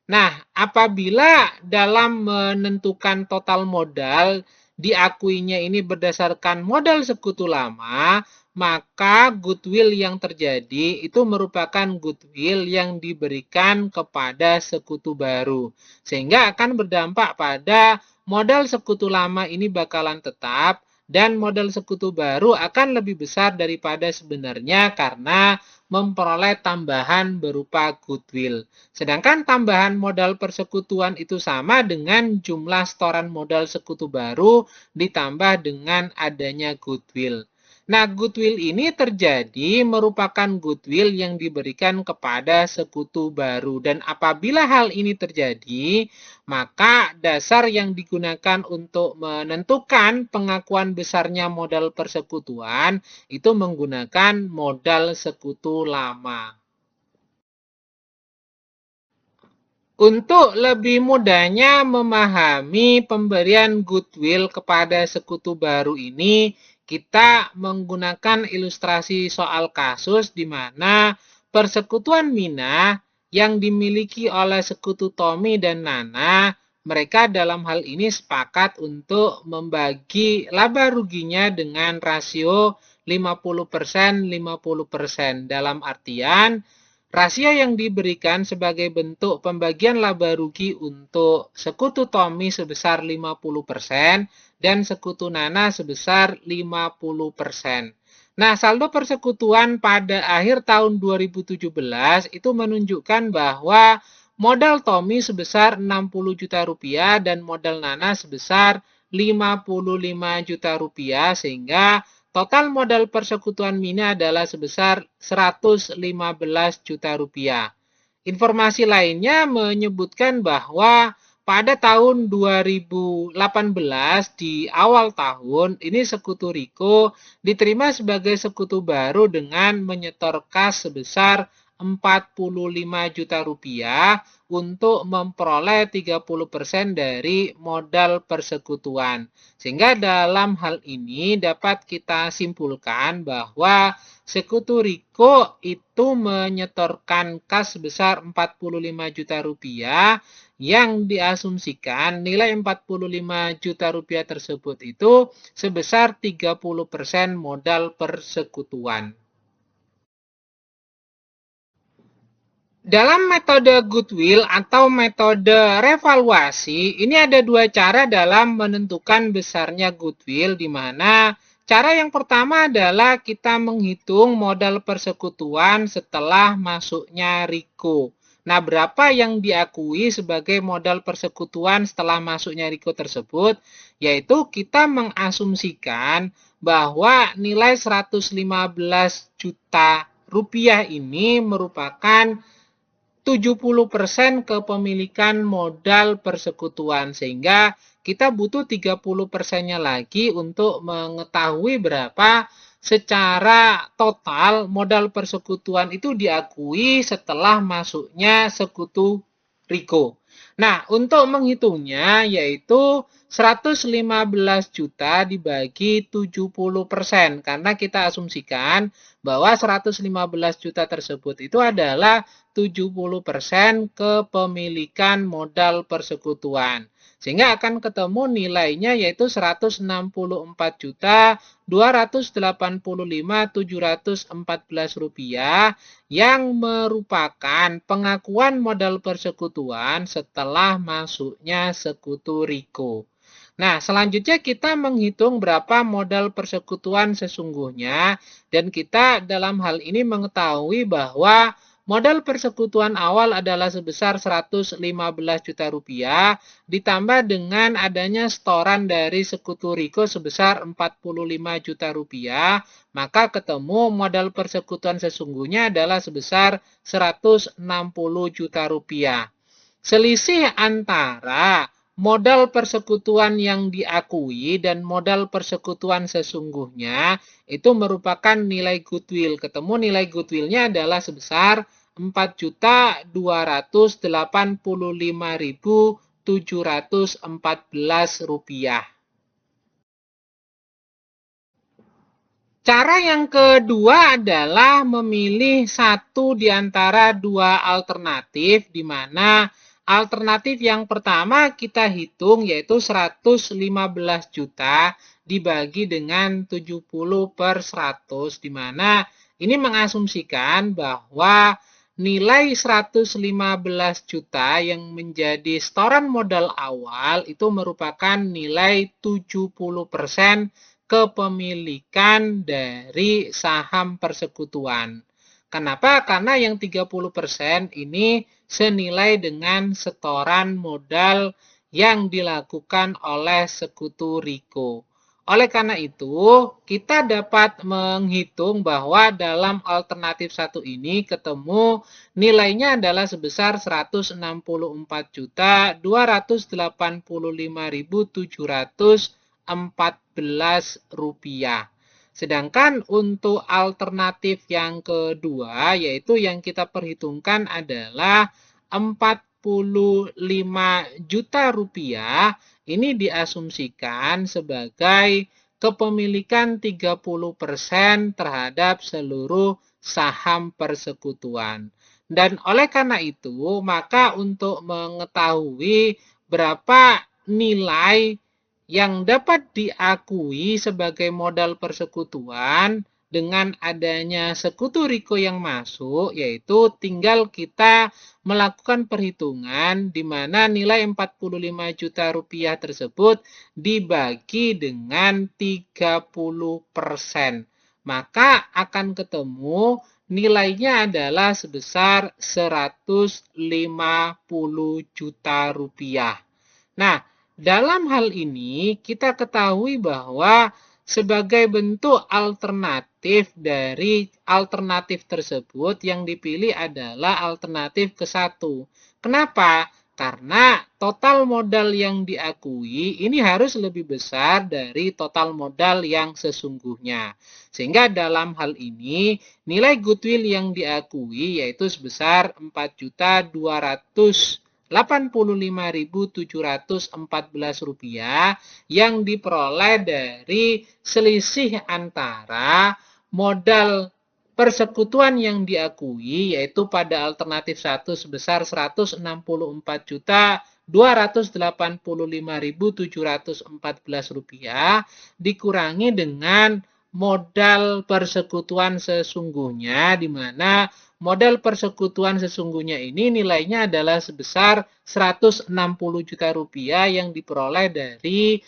Nah, apabila dalam menentukan total modal diakuinya ini berdasarkan modal sekutu lama, maka goodwill yang terjadi itu merupakan goodwill yang diberikan kepada sekutu baru. Sehingga akan berdampak pada modal sekutu lama ini bakalan tetap dan modal sekutu baru akan lebih besar daripada sebenarnya karena memperoleh tambahan berupa goodwill. Sedangkan tambahan modal persekutuan itu sama dengan jumlah setoran modal sekutu baru ditambah dengan adanya goodwill. Nah, goodwill ini terjadi merupakan goodwill yang diberikan kepada sekutu baru. Dan apabila hal ini terjadi, maka dasar yang digunakan untuk menentukan pengakuan besarnya modal persekutuan itu menggunakan modal sekutu lama. Untuk lebih mudahnya memahami pemberian goodwill kepada sekutu baru ini, kita menggunakan ilustrasi soal kasus di mana persekutuan Mina yang dimiliki oleh sekutu Tommy dan Nana, mereka dalam hal ini sepakat untuk membagi laba ruginya dengan rasio 50%, 50%. Dalam artian, rasio yang diberikan sebagai bentuk pembagian laba rugi untuk sekutu Tommy sebesar 50% dan sekutu Nana sebesar 50%. Nah, saldo persekutuan pada akhir tahun 2017 itu menunjukkan bahwa modal Tommy sebesar 60 juta rupiah dan modal Nana sebesar 55 juta rupiah sehingga total modal persekutuan Mina adalah sebesar 115 juta rupiah. Informasi lainnya menyebutkan bahwa pada tahun 2018 di awal tahun ini Sekutu Riko diterima sebagai sekutu baru dengan menyetor kas sebesar 45 juta rupiah untuk memperoleh 30% dari modal persekutuan. Sehingga dalam hal ini dapat kita simpulkan bahwa Sekutu Riko itu menyetorkan kas sebesar 45 juta rupiah yang diasumsikan nilai 45 juta rupiah tersebut itu sebesar 30% modal persekutuan. Dalam metode goodwill atau metode revaluasi, ini ada dua cara dalam menentukan besarnya goodwill, di mana cara yang pertama adalah kita menghitung modal persekutuan setelah masuknya Riko. Nah, berapa yang diakui sebagai modal persekutuan setelah masuknya Riko tersebut? Yaitu kita mengasumsikan bahwa nilai 115 juta rupiah ini merupakan 70% kepemilikan modal persekutuan, sehingga kita butuh 30%-nya lagi untuk mengetahui berapa secara total modal persekutuan itu diakui setelah masuknya sekutu Riko. Nah, untuk menghitungnya yaitu 115 juta dibagi 70%, karena kita asumsikan bahwa 115 juta tersebut itu adalah 70% kepemilikan modal persekutuan. Sehingga akan ketemu nilainya yaitu 164.285.714 rupiah yang merupakan pengakuan modal persekutuan setelah masuknya sekutu Riko. Nah, selanjutnya kita menghitung berapa modal persekutuan sesungguhnya, dan kita dalam hal ini mengetahui bahwa modal persekutuan awal adalah sebesar 115 juta rupiah, ditambah dengan adanya setoran dari sekutu Riko sebesar 45 juta rupiah, maka ketemu modal persekutuan sesungguhnya adalah sebesar 160 juta rupiah. Selisih antara modal persekutuan yang diakui dan modal persekutuan sesungguhnya itu merupakan nilai goodwill. Ketemu nilai goodwillnya adalah sebesar 4.285.714 rupiah. Cara yang kedua adalah memilih satu di antara dua alternatif, di mana alternatif yang pertama kita hitung yaitu 115 juta dibagi dengan 70/100, di mana ini mengasumsikan bahwa nilai 115 juta yang menjadi setoran modal awal itu merupakan nilai 70% kepemilikan dari saham persekutuan. Kenapa? Karena yang 30% ini senilai dengan setoran modal yang dilakukan oleh sekutu Riko. Oleh karena itu, kita dapat menghitung bahwa dalam alternatif satu ini ketemu nilainya adalah sebesar 164.285.714 rupiah. Sedangkan untuk alternatif yang kedua, yaitu yang kita perhitungkan adalah 45 juta rupiah, ini diasumsikan sebagai kepemilikan 30% terhadap seluruh saham persekutuan. Dan oleh karena itu, maka untuk mengetahui berapa nilai yang dapat diakui sebagai modal persekutuan dengan adanya sekutu Riko yang masuk, yaitu tinggal kita melakukan perhitungan di mana nilai 45 juta rupiah tersebut dibagi dengan 30%. Maka akan ketemu nilainya adalah sebesar 150 juta rupiah. Nah, dalam hal ini kita ketahui bahwa sebagai bentuk alternatif positif dari alternatif tersebut, yang dipilih adalah alternatif ke-1. Kenapa? Karena total modal yang diakui ini harus lebih besar dari total modal yang sesungguhnya. Sehingga dalam hal ini nilai goodwill yang diakui yaitu sebesar Rp4.085.714 yang diperoleh dari selisih antara modal persekutuan yang diakui yaitu pada alternatif 1 sebesar Rp164.285.714 dikurangi dengan modal persekutuan sesungguhnya, di mana modal persekutuan sesungguhnya ini nilainya adalah sebesar Rp160 juta yang diperoleh dari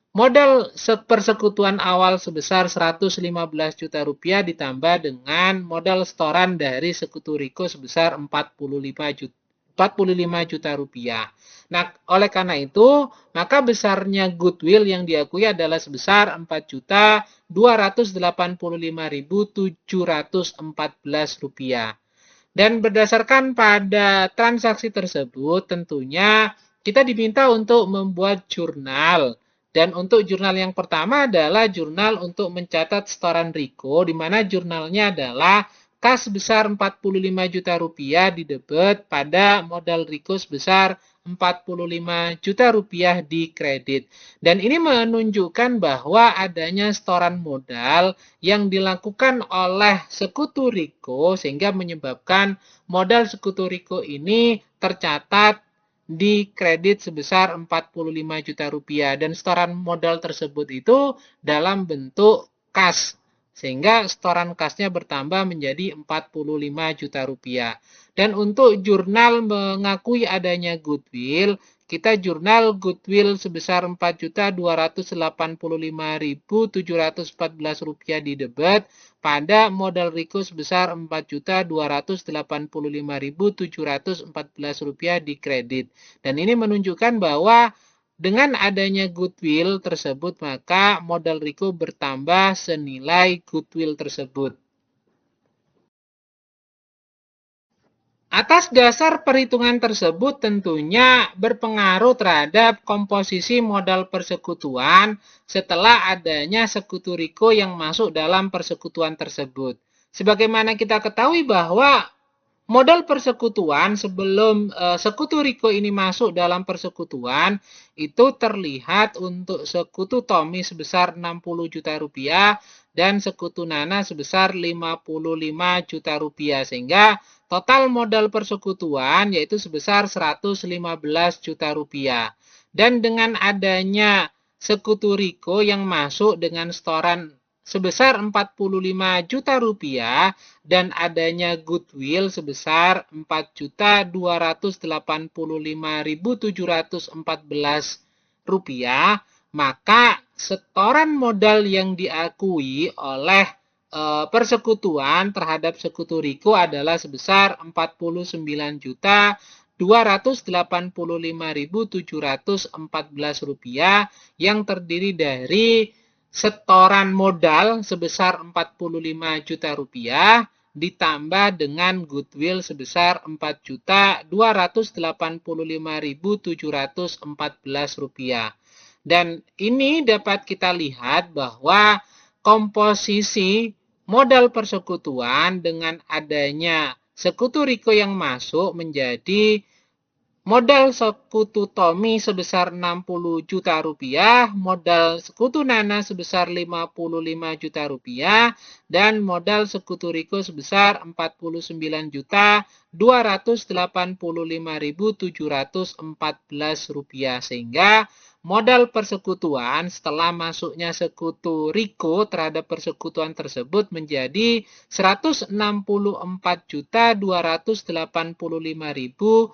modal persekutuan awal sebesar Rp115 juta ditambah dengan modal setoran dari sekutu Riko sebesar Rp45 juta. Nah, oleh karena itu, maka besarnya goodwill yang diakui adalah sebesar Rp4.285.714. Dan berdasarkan pada transaksi tersebut, tentunya kita diminta untuk membuat jurnal. Dan untuk jurnal yang pertama adalah jurnal untuk mencatat setoran Riko, di mana jurnalnya adalah kas sebesar Rp45 juta di debit pada modal Riko sebesar Rp45 juta di kredit. Dan ini menunjukkan bahwa adanya setoran modal yang dilakukan oleh sekutu Riko sehingga menyebabkan modal sekutu Riko ini tercatat di kredit sebesar Rp45 juta dan setoran modal tersebut itu dalam bentuk kas sehingga setoran kasnya bertambah menjadi Rp45 juta. Dan untuk jurnal mengakui adanya goodwill, kita jurnal goodwill sebesar Rp4.285.714 di debit pada modal Riko sebesar Rp4.285.714 di kredit. Dan ini menunjukkan bahwa dengan adanya goodwill tersebut, maka modal Riko bertambah senilai goodwill tersebut. Atas dasar perhitungan tersebut tentunya berpengaruh terhadap komposisi modal persekutuan setelah adanya sekutu Riko yang masuk dalam persekutuan tersebut. Sebagaimana kita ketahui bahwa modal persekutuan sebelum sekutu Riko ini masuk dalam persekutuan itu terlihat untuk sekutu Tommy sebesar Rp60 juta dan sekutu Nana sebesar Rp55 juta, sehingga total modal persekutuan yaitu sebesar Rp115 juta. Dan dengan adanya sekutu Riko yang masuk dengan setoran sebesar Rp45 juta dan adanya goodwill sebesar Rp4.285.714, maka setoran modal yang diakui oleh persekutuan terhadap sekutu Riko adalah sebesar Rp49.285.714 yang terdiri dari setoran modal sebesar Rp45 juta ditambah dengan goodwill sebesar Rp4.285.714. Dan ini dapat kita lihat bahwa komposisi modal persekutuan dengan adanya sekutu Riko yang masuk menjadi modal sekutu Tommy sebesar Rp60 juta, modal sekutu Nana sebesar Rp55 juta, dan modal sekutu Riko sebesar Rp49.285.714, sehingga modal persekutuan setelah masuknya sekutu Riko terhadap persekutuan tersebut menjadi Rp164.285.714.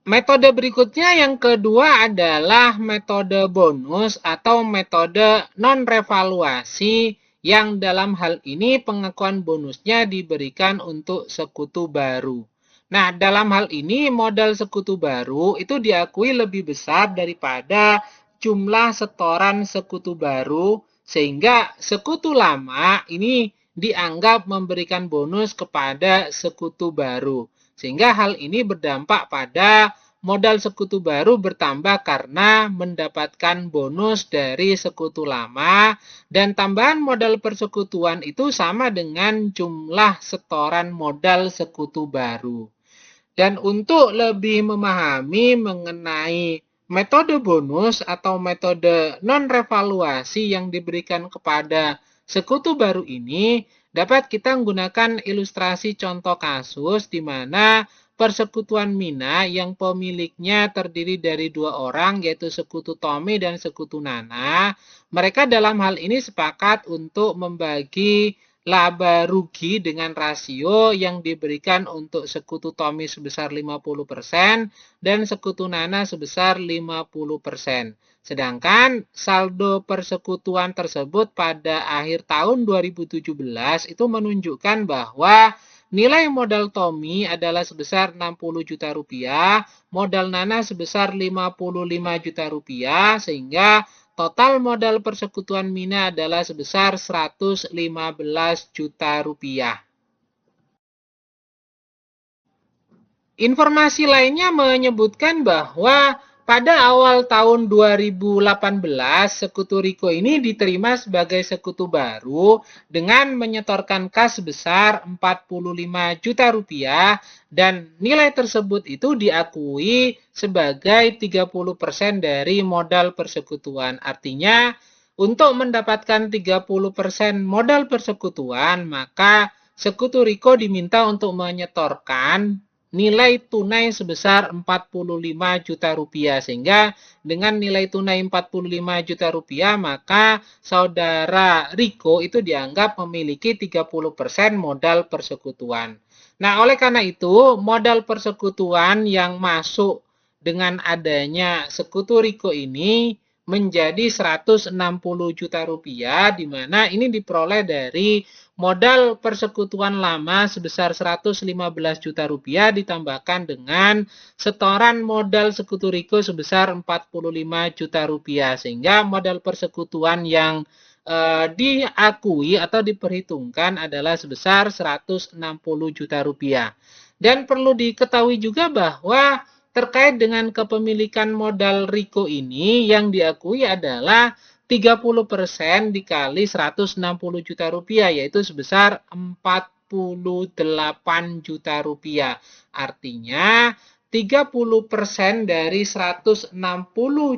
Metode berikutnya yang kedua adalah metode bonus atau metode non-revaluasi, yang dalam hal ini pengakuan bonusnya diberikan untuk sekutu baru. Nah, dalam hal ini modal sekutu baru itu diakui lebih besar daripada jumlah setoran sekutu baru, sehingga sekutu lama ini dianggap memberikan bonus kepada sekutu baru. Sehingga hal ini berdampak pada modal sekutu baru bertambah karena mendapatkan bonus dari sekutu lama, dan tambahan modal persekutuan itu sama dengan jumlah setoran modal sekutu baru. Dan untuk lebih memahami mengenai metode bonus atau metode non-revaluasi yang diberikan kepada sekutu baru ini, dapat kita menggunakan ilustrasi contoh kasus di mana persekutuan Mina yang pemiliknya terdiri dari dua orang, yaitu sekutu Tommy dan sekutu Nana. Mereka dalam hal ini sepakat untuk membagi laba rugi dengan rasio yang diberikan untuk sekutu Tommy sebesar 50% dan sekutu Nana sebesar 50%. Sedangkan saldo persekutuan tersebut pada akhir tahun 2017 itu menunjukkan bahwa nilai modal Tommy adalah sebesar 60 juta rupiah, modal Nana sebesar 55 juta rupiah, sehingga total modal persekutuan Mina adalah sebesar 115 juta rupiah. Informasi lainnya menyebutkan bahwa pada awal tahun 2018, sekutu Riko ini diterima sebagai sekutu baru dengan menyetorkan kas sebesar 45 juta rupiah, dan nilai tersebut itu diakui sebagai 30% dari modal persekutuan. Artinya, untuk mendapatkan 30% modal persekutuan, maka sekutu Riko diminta untuk menyetorkan nilai tunai sebesar 45 juta rupiah, sehingga dengan nilai tunai 45 juta rupiah maka saudara Riko itu dianggap memiliki 30% modal persekutuan. Nah, oleh karena itu modal persekutuan yang masuk dengan adanya sekutu Riko ini menjadi 160 juta rupiah, di mana ini diperoleh dari modal persekutuan lama sebesar 115 juta rupiah ditambahkan dengan setoran modal sekutu Riko sebesar 45 juta rupiah, sehingga modal persekutuan yang diakui atau diperhitungkan adalah sebesar 160 juta rupiah. Dan perlu diketahui juga bahwa terkait dengan kepemilikan modal Riko ini yang diakui adalah 30% dikali 160 juta rupiah, yaitu sebesar 48 juta rupiah. Artinya 30% dari 160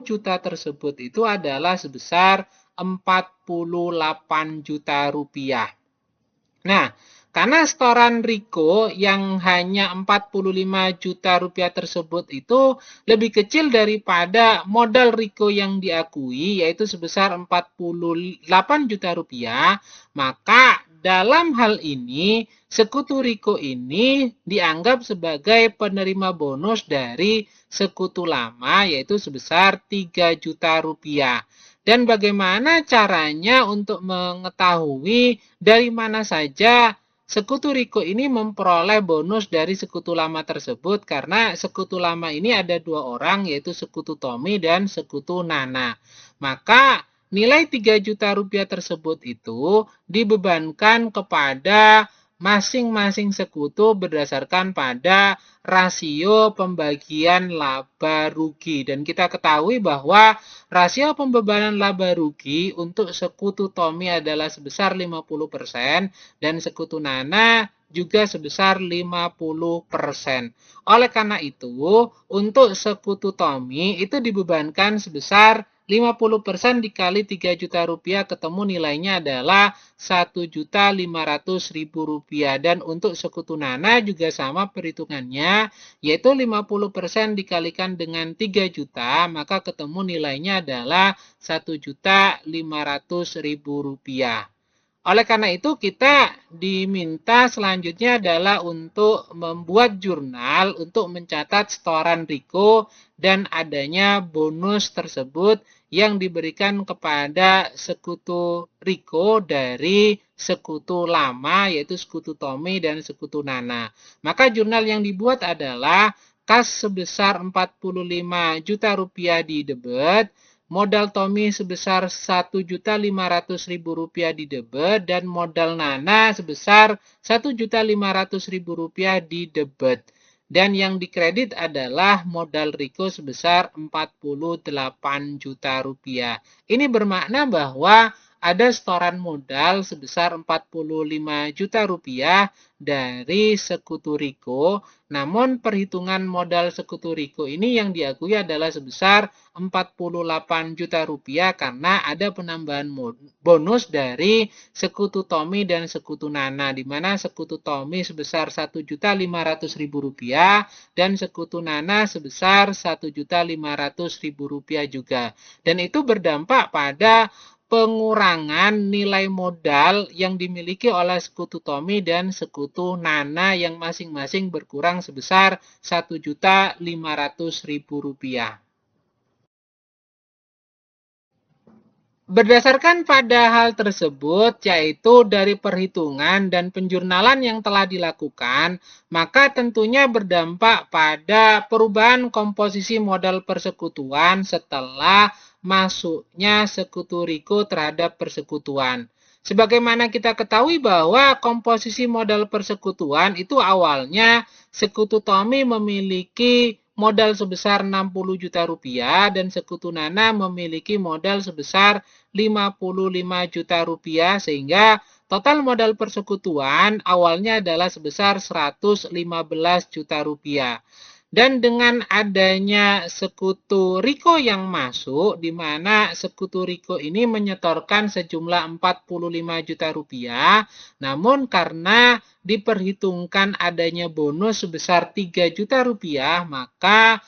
juta tersebut itu adalah sebesar 48 juta rupiah. Nah, karena setoran Riko yang hanya 45 juta rupiah tersebut itu lebih kecil daripada modal Riko yang diakui, yaitu sebesar 48 juta rupiah, maka dalam hal ini sekutu Riko ini dianggap sebagai penerima bonus dari sekutu lama, yaitu sebesar 3 juta rupiah. Dan bagaimana caranya untuk mengetahui dari mana saja sekutu Riko ini memperoleh bonus dari sekutu lama tersebut? Karena sekutu lama ini ada dua orang, yaitu sekutu Tommy dan sekutu Nana. Maka nilai 3 juta rupiah tersebut itu dibebankan kepada masing-masing sekutu berdasarkan pada rasio pembagian laba rugi. Dan kita ketahui bahwa rasio pembebanan laba rugi untuk sekutu Tommy adalah sebesar 50% dan sekutu Nana juga sebesar 50%. Oleh karena itu, untuk sekutu Tommy itu dibebankan sebesar 50% dikali 3 juta rupiah, ketemu nilainya adalah 1.500.000 rupiah. Dan untuk sekutu Nana juga sama perhitungannya, yaitu 50% dikalikan dengan 3 juta, maka ketemu nilainya adalah 1.500.000 rupiah. Oleh karena itu kita diminta selanjutnya adalah untuk membuat jurnal untuk mencatat setoran Riko dan adanya bonus tersebut yang diberikan kepada sekutu Riko dari sekutu lama yaitu sekutu Tommy dan sekutu Nana. Maka jurnal yang dibuat adalah kas sebesar 45 juta rupiah di debit, modal Tommy sebesar 1.500.000 rupiah di debit dan modal Nana sebesar 1.500.000 rupiah di debit. Dan yang dikredit adalah modal Riko sebesar 48 juta rupiah. Ini bermakna bahwa ada setoran modal sebesar 45 juta rupiah dari sekutu Riko. Namun perhitungan modal sekutu Riko ini yang diakui adalah sebesar 48 juta rupiah karena ada penambahan bonus dari sekutu Tommy dan sekutu Nana, di mana sekutu Tommy sebesar 1.500.000 rupiah dan sekutu Nana sebesar 1.500.000 rupiah juga. Dan itu berdampak pada pengurangan nilai modal yang dimiliki oleh sekutu Tommy dan sekutu Nana yang masing-masing berkurang sebesar 1.500.000 rupiah. Berdasarkan pada hal tersebut, yaitu dari perhitungan dan penjurnalan yang telah dilakukan, maka tentunya berdampak pada perubahan komposisi modal persekutuan setelah masuknya sekutu Riko terhadap persekutuan. Sebagaimana kita ketahui bahwa komposisi modal persekutuan itu awalnya sekutu Tommy memiliki modal sebesar 60 juta rupiah dan sekutu Nana memiliki modal sebesar 55 juta rupiah sehingga total modal persekutuan awalnya adalah sebesar 115 juta rupiah. Dan dengan adanya sekutu Riko yang masuk, di mana sekutu Riko ini menyetorkan sejumlah 45 juta rupiah, namun karena diperhitungkan adanya bonus sebesar 3 juta rupiah, maka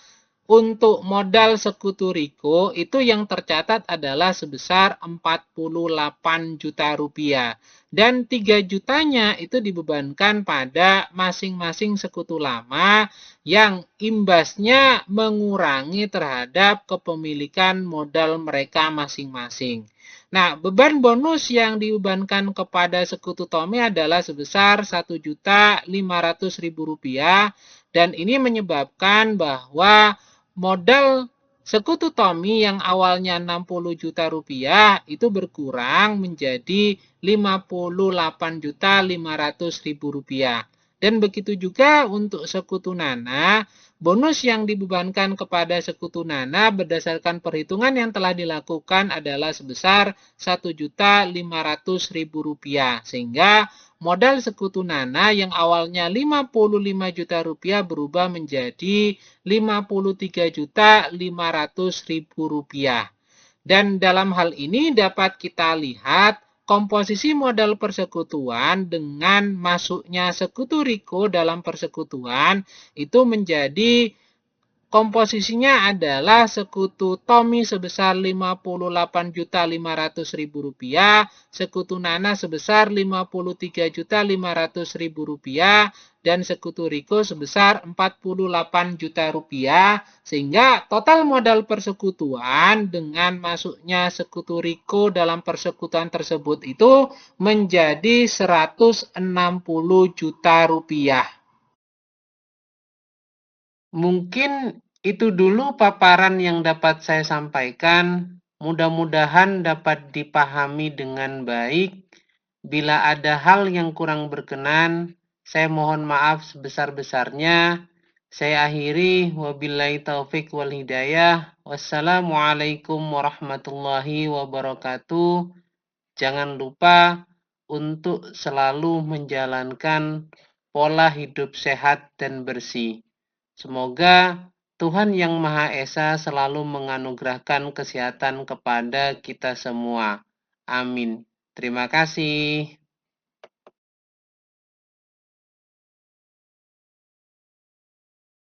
untuk modal sekutu Riko itu yang tercatat adalah sebesar 48 juta rupiah. Dan 3 jutanya itu dibebankan pada masing-masing sekutu lama yang imbasnya mengurangi terhadap kepemilikan modal mereka masing-masing. Nah, beban bonus yang dibebankan kepada sekutu Tommy adalah sebesar 1.500.000 rupiah dan ini menyebabkan bahwa modal sekutu Tommy yang awalnya 60 juta rupiah itu berkurang menjadi 58.500.000 rupiah. Dan begitu juga untuk sekutu Nana, bonus yang dibebankan kepada sekutu Nana berdasarkan perhitungan yang telah dilakukan adalah sebesar 1.500.000 rupiah. Sehingga modal sekutu Nana yang awalnya 55 juta rupiah berubah menjadi 53.500.000 rupiah. Dan dalam hal ini dapat kita lihat komposisi modal persekutuan dengan masuknya sekutu Riko dalam persekutuan itu menjadi komposisinya adalah sekutu Tommy sebesar 58.500.000 rupiah, sekutu Nana sebesar 53.500.000 rupiah, dan sekutu Riko sebesar 48 juta rupiah, sehingga total modal persekutuan dengan masuknya sekutu Riko dalam persekutuan tersebut itu menjadi 160 juta rupiah. Mungkin itu dulu paparan yang dapat saya sampaikan. Mudah-mudahan dapat dipahami dengan baik. Bila ada hal yang kurang berkenan, saya mohon maaf sebesar-besarnya. Saya akhiri, wabillahi taufik wal hidayah. Wassalamualaikum warahmatullahi wabarakatuh. Jangan lupa untuk selalu menjalankan pola hidup sehat dan bersih. Semoga Tuhan Yang Maha Esa selalu menganugerahkan kesehatan kepada kita semua. Amin. Terima kasih.